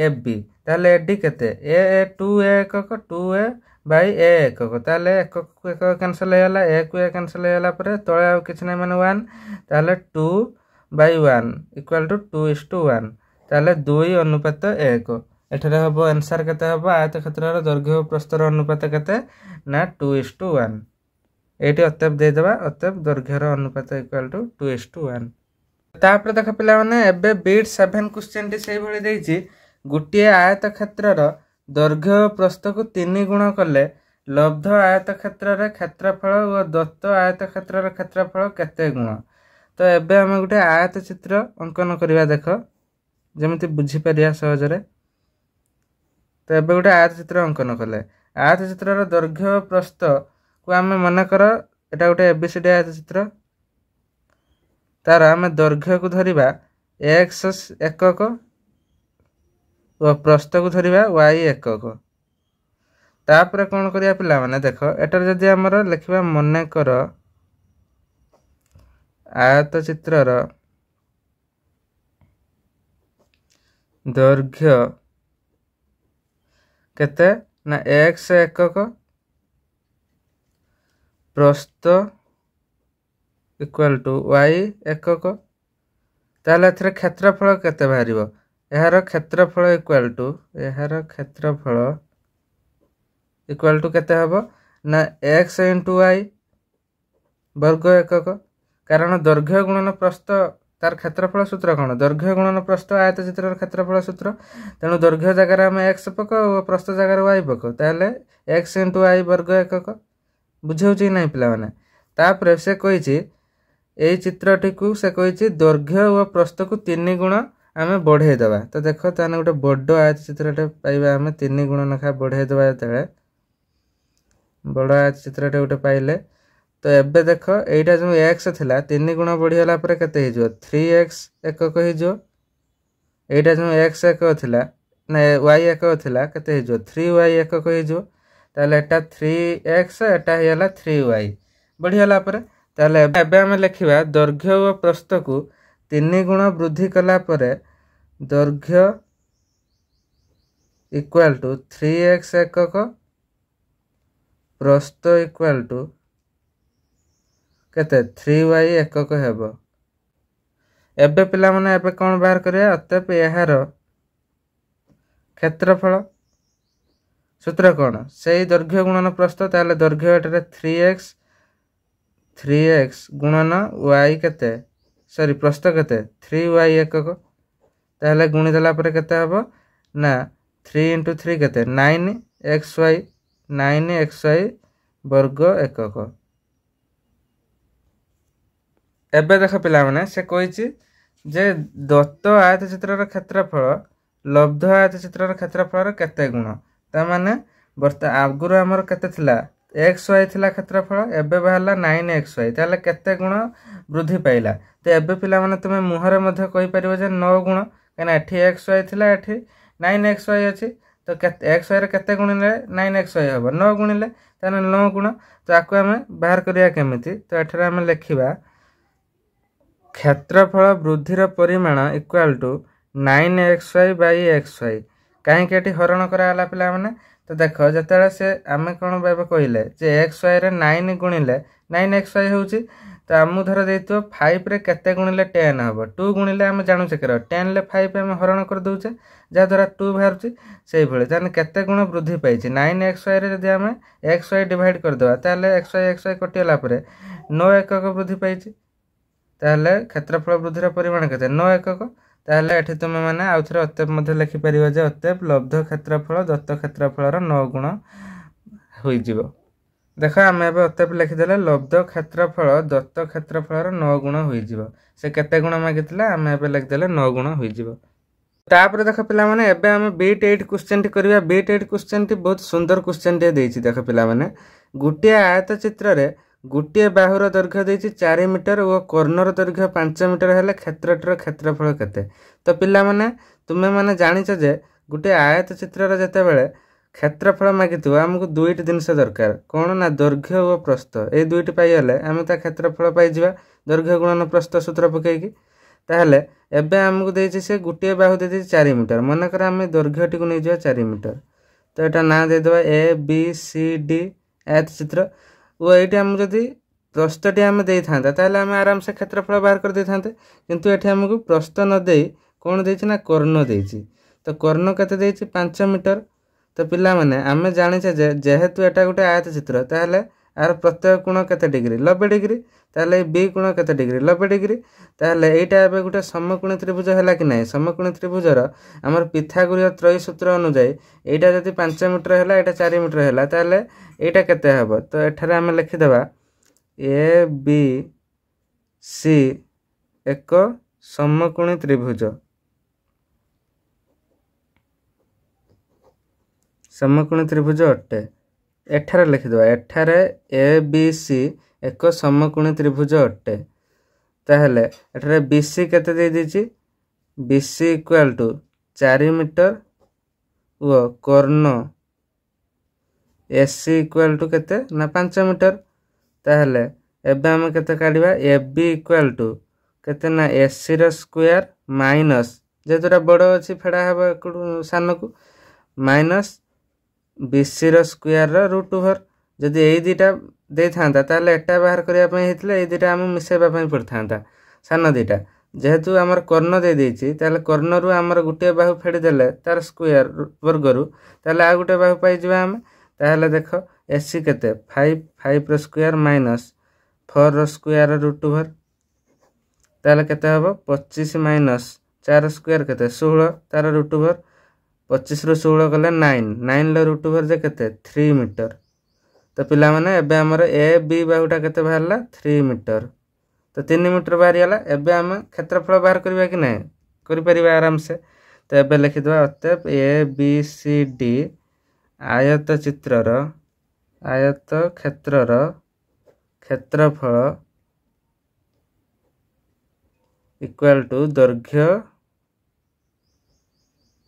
AB ताले एडी केते ए 2a एकक 2a बाय ए एकक ताले एकक एकक कैंसिल हैला ए को कैंसिल हैला पर तळे आ किछ नै माने 1 ताले 2/1 इक्वल टू 2:1 ताले 2 अनुपात 1 एठारे हम आंसर केते हम आयत क्षेत्र दैर्घ्य और प्रस्तर अनुपात केते ना 2:1 एटी अतएव देदेबा अतएव दैर्घ्यर अनुपात इक्वल टू 2:1 तापर देख पिला माने एबे बीट 7 क्वेश्चन टी सेही भली देइछि गुटिए आयत क्षेत्र दैर्घ्य और प्रस्थ को 3 गुण कले लब्ध आयत क्षेत्र क्षेत्रफल और दत्त आयत क्षेत्र क्षेत्रफल केते गुण तो एबे हम गोटे आयत चित्र अंकन करवा देख जमी बुझी पारिया सहजरे तो एबे गोटे आयत चित्र अंकन कले आयत चित्र दैर्घ्य और प्रस्थ को आम मन कर एटा गोटे एबीसीडी आयत चित्र तार आम दैर्घ्य को धरिबा x एकक और प्रस्थ को धरिबा y एकक तापर कौन करिया पिला माने देख एटार जदि हमर लिखिबा मने कर आयत चित्रर दैर्घ्य केते ना x एकक प्रस्थ इक्वल टू y एकक ताले एथरे क्षेत्रफल केते बाहरिबो एहार क्षेत्रफल इक्वल टू केते हबो ना x * y वर्ग एकक कारण दैर्घ्य गुणन प्रस्थ तार क्षेत्रफल सूत्र कौन दैर्घ्य गुणन प्रस्थ आयत चित्र क्षेत्रफल सूत्र तेणु दैर्घ्य जगार आम x पक और प्रस्थ जगार y पक ताले x * y वर्ग एकक बुझे ना पिला माने तापर से कही यही चित्रटी को से कही दैर्घ्य और प्रस्थ को 3 गुण आम बढ़े दबा तो देख ताने गोटे बड़ आयत चित्रटे पाइबा आम 3 गुण नखा बढ़े दबा जो बड़ आयत चित्रटे गोटे पाइले तो एबे देख एटा जो x थिला 3 गुण बढ़ीगला पर केते हिजो 3x एकक हिजो एटा जो x एकक थिला ना y एकक थिला केते हिजो 3y एकक हिजो ताले एटा 3x एटा हिला 3y बढ़ीगला पर ताले एबे हम लिखिबा दैर्घ्य और प्रस्थ को 3 गुण वृद्धि कला पर दैर्घ्य इक्वल टू 3x एकक प्रस्थ इक्वल टू केते 3y एकक हेबो एबे पिला माने एबे कोन बाहर करिया अतएव एहार क्षेत्रफल सूत्र कोन सेही दैर्घ्य गुणन प्रस्थ ताले दैर्घ्य एटारे 3x गुणन y केते सॉरी प्रस्थ केते 3y एकक ताले गुणी देला पर केते हबो ना 3 * 3 केते 9xy वर्ग एकक एबे देख पिला माने से कहिछि जे दत्त आयत चित्रर क्षेत्रफल लब्ध आयत चित्रर क्षेत्रफल केते गुण ता माने आगुर हमर केते थिला xy थिला क्षेत्रफल एबे बाहला 9xy ताले केते गुण वृद्धि पाइला तो एबे पिला माने तुमे मुहरे मध्ये कहि परिबो जे 9 गुण कना एठी xy थिला एठी 9xy अछि तो xy रे केते गुणिले 9xy हबो 9 गुणिले ताने 9 गुण तो आकु हमें बाहर करिया केमिति तो एठरा हमें लिखिबा क्षेत्रफल वृद्धिर परिमाण इक्वल टू 9xy/xy कहीं के हरण कराला पिला माने तो देख जतले से आमे कोन बाबा कहले जे xy रे 9 गुणिले 9xy होउची तो आमु धर देइतो 5 रे केते गुणिले 10 हबो 2 गुणिले हम जानु से कर 10 ले 5 हम हरण कर दोचे जा द्वारा 2 बाहरची सेही भले ताने केते गुण वृद्धि पाइची 9xy रे जदि हम xy डिवाइड कर दवा ताले xy कटियला परे 9 एकक वृद्धि पाइची ताले क्षेत्रफल वृद्धिर परिमाण केते 9 एकक ताले एठी तुमे माने आउथरे अतएव मध्ये लिखि परिबो जे अतएव लब्ध क्षेत्रफल दत्त क्षेत्रफलर 9 गुण होई जिवो देख आम एबे अतएव लिखि देले लब्ध क्षेत्रफल दत्त क्षेत्रफलर 9 गुण होई जिवो से केते गुण मागितला आम एबे लिखि देले 9 गुण होई जिवो तापर देख पिला माने एबे हम बीट 8 क्वेश्चन टी करबा बीट 8 क्वेश्चन टी बहुत सुंदर क्वेश्चन टी देछि देख पिला माने गुटिया आयत चित्र रे गुटिए बाहुर दैर्घ्य देछि 4 मीटर और कॉर्नर दैर्घ्य 5 मीटर हेले क्षेत्रटर क्षेत्रफल केते तो पिला माने तुमे माने जानिछ जे गुटे आयत चित्र रे जते बेले क्षेत्रफल मागितु हमकु दुईटी जिनिस दरकार कोन ना दैर्घ्य और प्रस्थ ए दुईटी पाई हले हम ता क्षेत्रफल पाई जिबा दैर्घ्य गुणन प्रस्थ सूत्र पकेकी ताहले एबे हमकु देछि से गुटे बाहु देछि 4 मीटर मन कर हम दैर्घ्य टी को नै जिबा 4 मीटर तो एटा ना दे देबा ए बी सी डी आयत चित्र वो ये आम जदि प्रस्थटी आम दे था आम आराम से क्षेत्रफल बाहर कर दे था किंतु ये आमको प्रस्थ न दे कौन देना कर्ण देछि तो कर्ण केते देछि 5 मीटर। तो पिला माने आमे जानिछे जे जेहेतु एटा गोटे आयत चित्र ताहले आर प्रत्यय कोण केते डिग्री 90 डिग्री। ताहले बी कोण केते डिग्री 90 डिग्री। ताहले एटा एबे गोटे समकोणी त्रिभुज हैला कि नै। समकोणी त्रिभुजर हमर पिथागोरीय त्रयी सूत्र अनुसार एटा जदि 5 मीटर हैला एटा 4 मीटर हैला ताहले एटा केते हबो। तो एठारे आमे लिखि देबा ए बी सी एक समकोणी त्रिभुज। समकोणी त्रिभुज अटे। एठारे लिखि देबा एठारे ए बी सी एक समकोणी त्रिभुज अटे। ताहले एठारे बी सी केते दे दिछि B C equal to 4 metre व कर्ण ए सी इक्वल टू केते ना 5 मीटर। ताहले एबे हम केते काढिबा ए बी इक्वल टू केते ना ए सी रो स्क्वायर माइनस जेतरा बड़ अछि फेडा हबा सान को माइनस बी सी रो स्क्वायर रो रूट ओवर। जदि एई दिटा दे थांता ताले एटा बाहर करिया पई हेतले एई दिटा हम मिसेबा पई पड़थांता सान दिटा। जेहेतु हमर कर्ण दे देछि ताले कर्ण रु हमर गुटे बाहु फेडी देले तार स्क्वायर वर्ग रु ताले आ गुटे बाहु पाई जिबा हम। ताले देखो एसी केते 5 रो स्क्वायर माइनस 4 रो स्क्वायर रूट ओवर। ताले केते हबो 25 माइनस 4 स्क्वायर केते 16 तार रूट ओवर। 25 रो 16 गले 9 लो रूट ओवर जे केते 3 मीटर। तो पिला माने एबे हमर ए बी बाहुटा केते बाहरला 3 मीटर। तो 3 मीटर बाहरी आला। एबे हम क्षेत्रफल बाहर करबा कि नै करि परिबा आराम से। तो एबे लिखि दबा अतएव ए बी सी डी आयत चित्रर आयत क्षेत्रर क्षेत्रफल इक्वल टू दैर्घ्य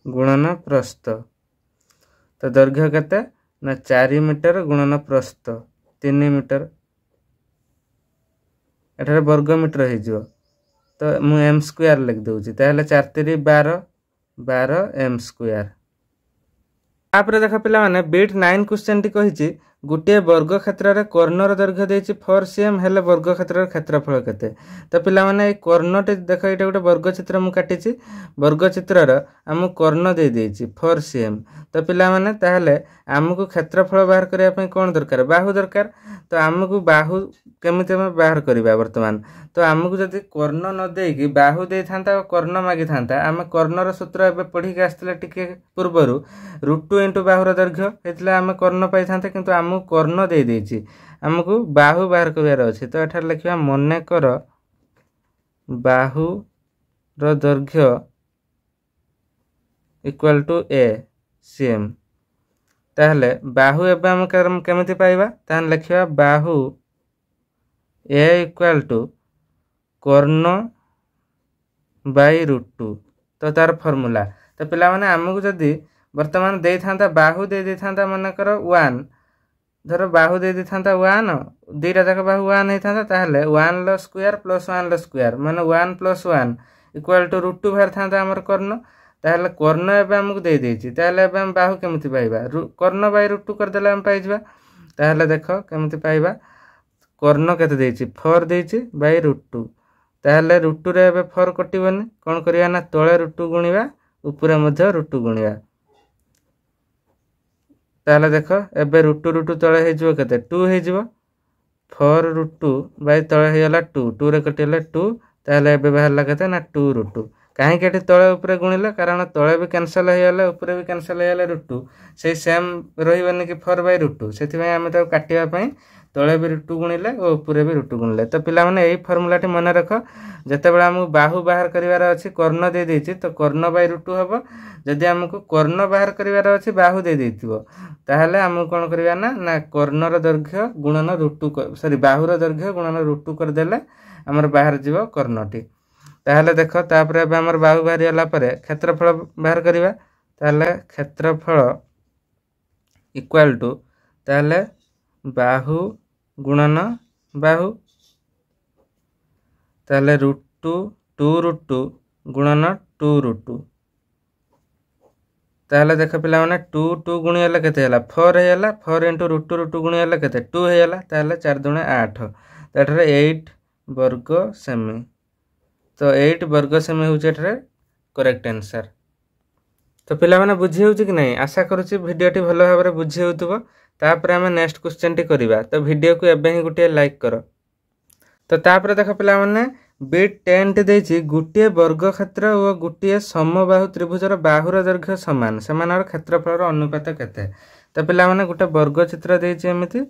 गुणन प्रस्थ। तो दैर्घ्य केते ना 4 मीटर गुणन प्रस्थ 3 मीटर। एठारे वर्ग मीटर हे जिवो। तो मु एम स्क्वायर लिख दउची ताहले 4 3 12 एम स्क्वायर। आपरे देखा पिला माने बिट 9 क्वेश्चन टी कहिची गुटे वर्ग क्षेत्र रे कर्णर दैर्घ्य देछि 4 cm हेले वर्ग क्षेत्र रे क्षेत्रफल केते। तो पिला माने ए कर्ण टे देखो एटा गुटे वर्ग चित्र मु काटिची वर्ग चित्र रे हमु कर्ण दे देछि 4 cm। तो पिला माने ताहले हमकु क्षेत्रफल बाहर करिया पई कोन दरकार बाहु दरकार। तो हमकु बाहु केमिते हम बाहर करिबा वर्तमान। तो हमकु जदि कर्ण न देकी बाहु दे थांता कर्ण मागी थांता हम कर्णर सूत्र एबे पढी के आस्तले टिके पूर्वरु √2 बाहुर दैर्घ्य हेतले हम कर्ण पाई थांते किंतु हमकु कर्ण दे देछि हमकु बाहु बाहर करियार अछि। तो एठार लिखिबा मने कर बाहु रो दैर्घ्य इक्वल टू ए cm। ताहले बाहु एबे हम केमिति पाइबा ताहन लिखिबा बाहु ए इक्वल टू कर्ण बाई √2। तो तार फार्मूला। तो पिला माने हमकु जदी वर्तमान दे थांता बाहु दे थांता माने कर 1 धरो बाहु दे थांता 1 दीटा जाक बाहु 1 हे थांता ताहले 1 लो स्क्वायर प्लस 1 लो स्क्वायर माने 1 + 1 इक्वल टू √2 बाहर थांता हमर कर्ण। ताहले कर्ण एबे हमकु दे देछि ताहले एबे हम बाहु केमिति पाइबा कर्ण बाई √2 कर देला हम पाइ जिबा। ताहले देखो केमिति पाइबा कर्ण केते देछि 4 देछि बाई √2। ताहले √2 रे एबे 4 कटिबनी कोन करिया ना तळे √2 गुणिबा ऊपरे मध्ये √2 गुणिबा। ताहले देखो एबे √2 तळे हे जिवो केते 2 हे जिवो 4 √2 बाई तळे हे गला 2 2 रे कटिले 2। ताहले एबे बाहरला केते ना 2 √2 काहे केटे तळे ऊपरे गुणिले कारण तळे भी कैंसिल हे गले ऊपरे भी कैंसिल हे गले √2 से सेम रहिबनी कि 4 बाई √2 सेति भाई हम त काटिबा पई तळे भी √2 गुणिले और ऊपरे भी √2 गुणिले। तो पिला माने एई फार्मूला टी मन रख जते बेला हम बाहु बाहर करिवार अछि कर्ण दे देछि तो कर्ण बाई √2 हबो। जदि हमकु कर्ण बाहर करिवार अछि बाहु दे देथिबो ताहले हम कोन करिवा ना कर्णर दैर्घ्य गुणन √2 सॉरी बाहुर दैर्घ्य गुणन √2 कर देले हमर बाहर जीवो कर्णटी। ताहले देखो तापरे एबे हमर बाहु बाहरी होला परे क्षेत्रफल बाहर करिवा ताहले क्षेत्रफल इक्वल टू ताहले बाहु गुणन बाहु ताहले √2 2 गुणन 2 ताहले देखो पिला माने 2 गुणी हला केते हला 4 हे हला 4 * √2 गुणी हला केते 2 हे हला ताहले 4 * 8 ताठरे 8 वर्ग सेमी। तो 8 वर्ग सेमी होचे एठरे करेक्ट आंसर। तो पिला माने बुझी होउची कि नहीं आशा करूची भिडियोटी भल भाव में बुझी होउतबो तापर आमे नेक्स्ट क्वेश्चन टी करिबा तो वीडियो को एबे ही गुटे लाइक करो। तो तापर देख पिला माने बिट 10 टी देछि गुटे वर्ग क्षेत्र और गुटे समबाहु त्रिभुजर बाहुर दैर्घ्य समान सेमानर क्षेत्रफल अनुपात केते। तो पिला माने गुटे वर्ग चित्र देछि एमिति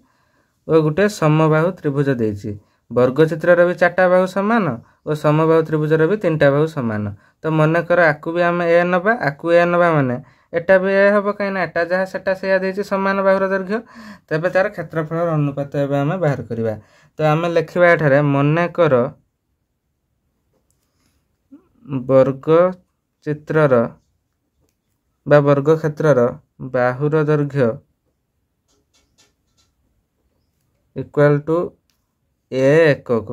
और गुटे समबाहु त्रिभुज देछि वर्ग चित्र भी 4टा बाहु समान और समबाहु त्रिभुजर भी 3टा बाहु समान। तो मन कर आकु भी आम ए नबा आकु ए नबा माने एटा भी ए हम कहीं एटा जहाँ सेटा से देछि समान बाहुर दैर्घ्य तेबे तार क्षेत्रफल अनुपात एबे आमे बाहर करिबा। तो आमे लिखिबा एठारे मन कर वर्ग चित्रर बा वर्ग क्षेत्रर बाहुर दैर्घ्य इक्वल टू ए एकक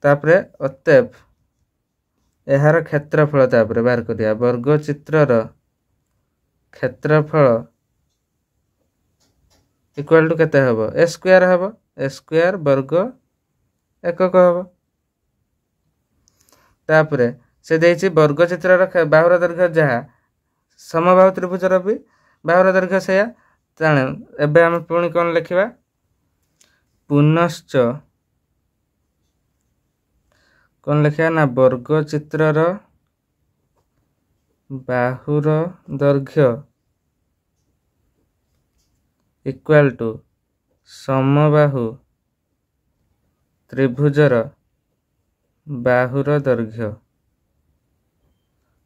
तापरे अतएव एहार क्षेत्रफल तापरे बाहर करिया वर्ग चित्रर क्षेत्रफल इक्वल टू केते हबो ए स्क्वायर वर्ग एकक हबो। तापरे से देछि वर्ग चित्रर बाहुर दैर्घ्य जहा समबाहु त्रिभुजर भी बाहुर दैर्घ्य सेया ताणे एबे हम पुणी कोन लिखिबा पुनश्च कोन लिखिया ना वर्ग चित्रर बाहुर दैर्घ्य इक्वल टू समबाहु त्रिभुजर बाहुर दैर्घ्य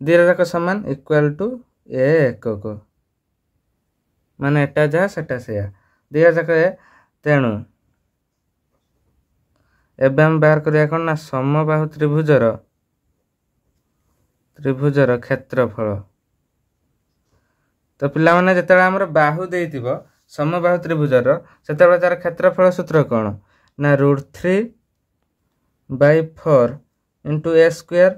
दीर जाक समान इक्वल टू ए एकक माने एटा जहा सेटा सेया दीर जाक तेणु एबे हम बाहर करिया कोन ना समबाहु त्रिभुजर क्षेत्रफल। तो पिला माने जेतबे हमर बाहु देइतिबो समबाहु त्रिभुजर सेतबे तार क्षेत्रफल सूत्र कोन ना √3/4 इंटू ए स्क्वायर।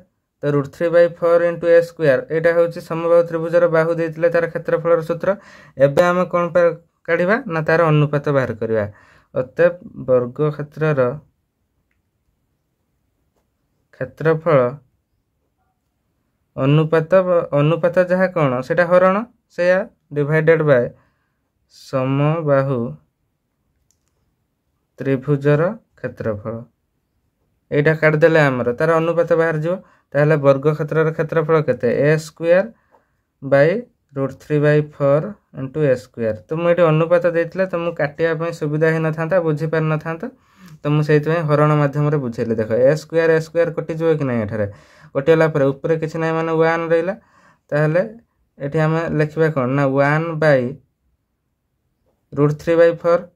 तो √3/4 इंटू ए स्क्वायर एटा होची समबाहु त्रिभुजर बाहु देइतिले तार क्षेत्रफल सूत्र। एबे हम कोन पर काढिबा ना तार अनुपात बाहर करिबा अतएव वर्ग क्षेत्रर क्षेत्रफल अनुपात जहा कोन सेटा हरण सेया डिवाइडेड बाय समबाहु त्रिभुजर क्षेत्रफल एटा काट देले हमर तार अनुपात बाहर जिवो ताहले वर्ग क्षेत्रर क्षेत्रफल केते a square by √3/4 into a square. तो मु एटी अनुपात देइतिले तो मु काटिया पय सुविधा हि न थांता बुझी पार न थांता तो मु सेति पय हरण माध्यम रे बुझेले। देखो ए स्क्वायर कटि जिवो कि नै एठारे कटिला पर ऊपर किछ नै माने 1 रहिला ताहले एठी हम लिखिबा कोन ना 1/√3/4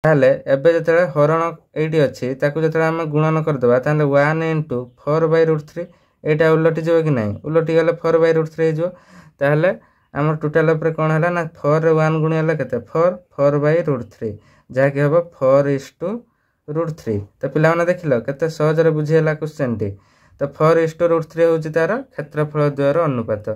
ताहले एबे जतले हरण एठी अछि ताकू जतले हम गुणन कर देबा ताहले 1 * 4/√3 एटा उलटी जिवो कि नै उलटी गले 4/√3 हिजो ताहले हमर टोटल ऊपर कोन हला ना 4 रे 1 गुणी हला केते 4/√3 जा कि हबो 4:√3। तो पिला माने देखिलो केते सहज रे बुझी हला क्वेश्चन टी। तो 4:√3 होची तार क्षेत्रफल द्वयर अनुपात।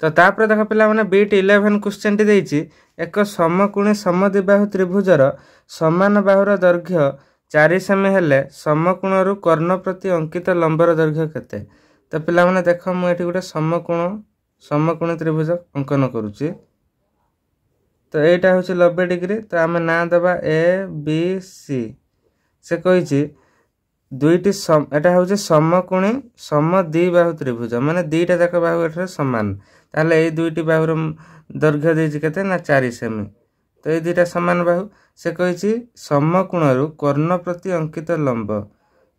तो तापर देख पिला माने बीट 11 क्वेश्चन टी देछि एक समकोणी समद्विबाहु त्रिभुजर समान बाहुर दैर्घ्य 4 सेमी हेले समकोणरु कर्ण प्रति अंकित लंबर दैर्घ्य केते। तो पिला माने देख मु एठी गुटे समकोणी त्रिभुज अंकन करूची। तो एटा होची 90 डिग्री तो आमे ना दबा ए बी सी से कहिची दुईटी एटा होची समकोणी समद्विबाहु त्रिभुज माने दुईटा जाक बाहु एठारे समान ताले ए दुईटी बाहुर दैर्घ्य देछि केते ना 4 सेमी। तो ए दुईटा समान बाहु से कहिची समकोणरु कर्ण प्रति अंकित लंब।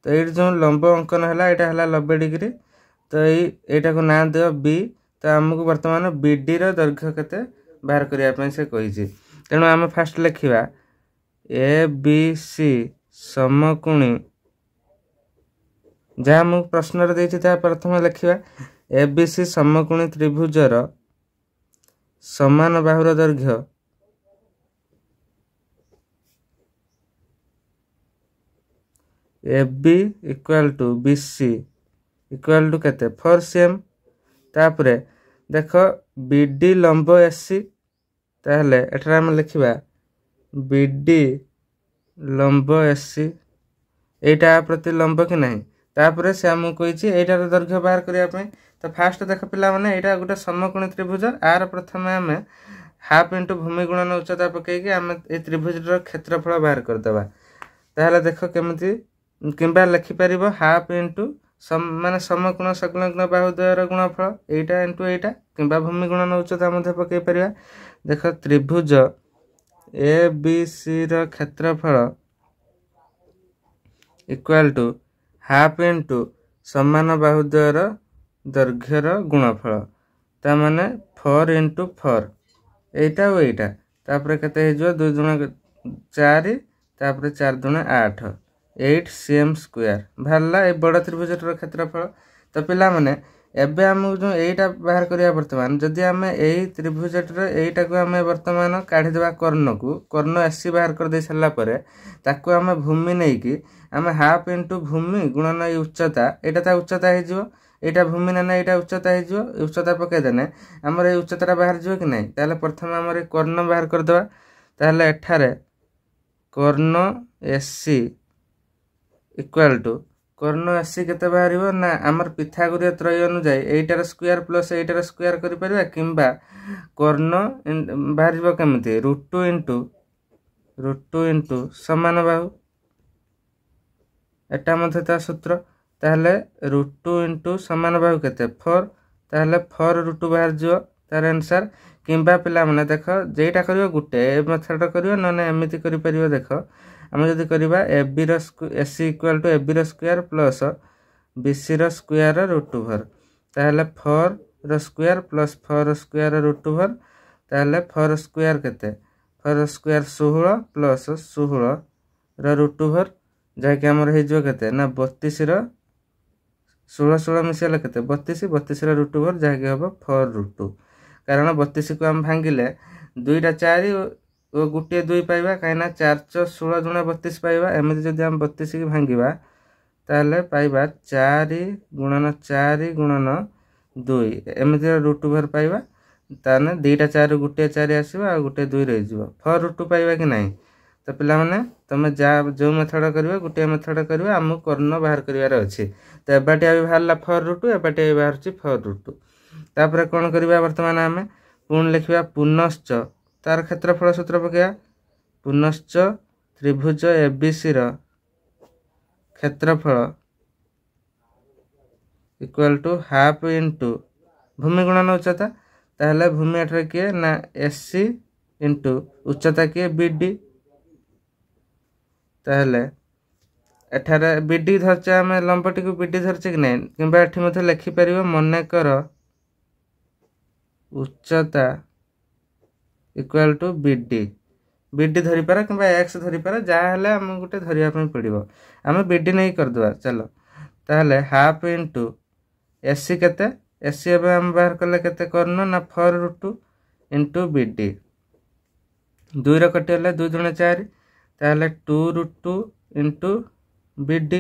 तो एठी जो लंब अंकन हला एटा हला 90 डिग्री तो एटा को ना दियो बी। तो हमकु वर्तमान बीडी रो दैर्घ्य केते बाहर करिया पय से कहिची तेनु हम फास्ट लिखिबा ए बी सी समकोणी जहाँ मु प्रश्न रे देछि ता प्रथम लिखिबा ए बी सी समकोणी त्रिभुजर समान बाहुर दैर्घ्य A B equal to B C equal to केते 4 cm। तापरे देखो बीडी लंब एसी ताहले एठरा हम लिखिबा बीडी लंब एससी एटा प्रति लंब कि नहीं तापर से आमको कही एटार दैर्घ्य बाहर करने तो फास्ट देख पिला माने एटा गोटे समकोणी त्रिभुज आर प्रथम आम हाफ इंटू भूमि गुणन उच्चता पकईकि आम ए त्रिभुज क्षेत्रफल बाहर करदे ताहले देख केमती किंबा लिखिपर हाफ इंटू माने समकोण संलग्न बाहुद्वयर गुणफल एटा इंटू एटा किंबा भूमि गुणन उच्चता पकई पार देख त्रिभुज ए बी सी क्षेत्रफल इक्वाल टू हाफ इंटू समान बाहुद्वयर दैर्घ्यर गुणफल ता माने 4 इंटू 4 एटा और एटा तापर केते हो 2 गुणा 4 तापर 4 गुणा 8 8 cm स्क्वायर बाहरला ए बड़ त्रिभुजर क्षेत्रफल तो पिला माने एबे आमको जो एटा बाहर करिया वर्तमान जदि आमे एई त्रिभुजटर एटा को आमे वर्तमान काढी देबा कर्ण एससी बाहर कर दे सल्ला परे ताको आमे भूमि नै कि आमे हाफ इंटू भूमि गुणन उच्चता एटा ता उच्चता हे जिवो एटा भूमि ना एटा उच्चता हे जिवो उच्चता पके देने हमर ए उच्चता बाहर जिवो कि नै ताले प्रथम हमर कर्ण बाहर कर देबा ताले एठारे कर्ण एससी इक्वल टू कर्ण एससी केते बाहरिबो ना हमर पिथागोरीय त्रय अनुसार एटार स्क्वायर प्लस एटार स्क्वायर करि परिबा किंबा कर्ण बाहरिबो केमति √2 इंटू समान बाहु एटा ता सूत्र ताहले √2 इंटू समान बाहु केते 4 ताहले 4 √2 बाहर जिवो तार आंसर किंबा पिला माने देख जेटा करियो गुटे मेथड करियो न एमिति करि परिबो देख आम जदि करवा AB SC equal to AB square plus BC square √4 ताहले 4 स्क्वायर प्लस 4 स्क्वायर √4 ताहले 4 स्क्वायर केते 4 स्क्वायर 16 प्लस 16 √4 जहाँकि आमर हो केते ना 32 16 मिसेला केते 32 √4 जहाँकि हम 4√2 कारण 32 को आम भांगिले 2टा 4 और गोटे 2 पाइबा कहीं 4 16 गुणा 32 पाइबा एमती जदि हम 32 की भांगिबा ताले पाइबा 4 गुणन 4 गुणन 2 एमती √4 पाइबा ताने 2टा 4 गोटे 4 आसीबा आ गोटे 2 रहि जिवो 4√2 पाइबा कि नहीं तो पिला माने तमे जो मेथड करबा गोटे मेथड करबा हम कर्ण बाहर करिवार अछि तो एबाटे आबि बाहरला 4√2 एबाटे बाहरछि 4√2 तापर कोन करबा वर्तमान हमें पुन लिखिबा पुनश्च तार क्षेत्रफल सूत्र पकया पुनश्च त्रिभुज एबीसी क्षेत्रफल इक्वल टू हाफ इंटू भूमि गुणन उच्चता ताहले भूमि एठरे किए ना एससी इंटू उच्चता किए बीडी ताहले एठारे बीडी धरचे आमे लंबटी को बीडी धरचे कि नहीं किंबा एठी मथे लिखि परिबो मने कर उच्चता इक्वल टू बीडी बीडी धरी पारा किंबा एक्स धरी पारा जहाँ हेले हम गोटे धरिया पे पड़िबो आमे बीडी नहीं कर दवा चलो ताहले हाफ इंटू एससी केते एससी एबे हम बाहर करले केते करनो ना 4√2 इंटू बीडी 2 रे कटिले 2 गुणा 4 ताहले 2√2 इंटू बीडी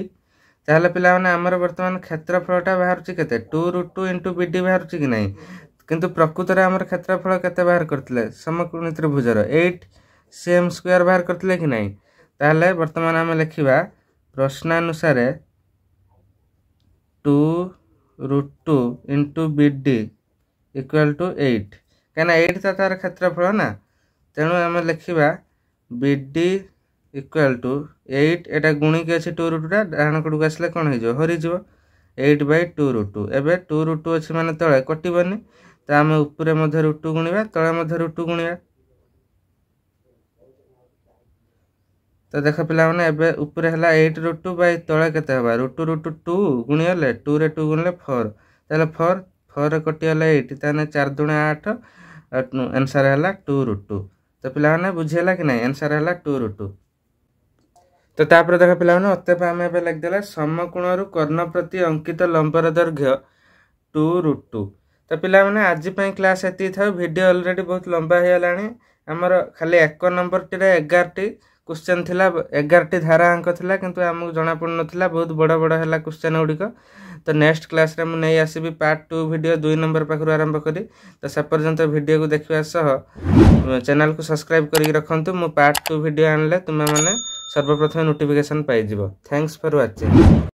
ताहले पिला माने हमर वर्तमान क्षेत्रफलटा बाहर छि केते 2√2 इंटू बीडी बाहर छि कि नहीं किंतु प्रकृत रे हमर क्षेत्रफल केते बाहर करथिले समकोणी त्रिभुजर 8 cm स्क्वायर बाहर करथिले कि नहीं ताहले वर्तमान हम लिखिबा प्रश्नानुसार 2√2 इंटू बीडी इक्वल टू 8 कहना 8 तार क्षेत्रफल ना तेणु आम लिखा बीडी इक्वल टू 8 एटा गुणिक अच्छे 2√2 डाण कड़क आसले कौन हो हरीज 8/2√2 एबे 2√2 अच्छे माने तले कटबनी तो आम उपरे √2 गुणिबा तले √2 गुणिबा तो देख पिला माने एबे उपरे हला 8√2 बाय तले केते हबा √2 गुणिले 2 रे 2 गुणिले 4 ताले 4 रे कटिले 8 ताने 4 दुणे 8 आंसर हला 2√2 तो पिला माने बुझेला कि नहीं आंसर हला 2√2 तो तापर देख पिला माने अते आम एबे लिख देला समकोणरु कर्ण प्रति अंकित लंबर दैर्घ्य 2√2 तो पिला माने आज पई क्लास एती था वीडियो ऑलरेडी बहुत लंबा हे लानी हमर खाली 1 नंबर टी रे 11 टी क्वेश्चन थिला 11 टी धारा अंक थिला किंतु हमकु जणा पड़ नथिला बहुत बड़ बड़ हैला क्वेश्चन उडी को तो नेक्स्ट क्लास रे मु नै आसीबी पार्ट 2 वीडियो 2 नंबर पाखरु आरंभ करी तो से पर्यंत वीडियो को देखिबा सह चैनल को सब्सक्राइब करी रखंतु मु पार्ट 2 वीडियो आनले तुमे माने सर्वप्रथम नोटिफिकेशन पाइजिवो। Thanks for watching.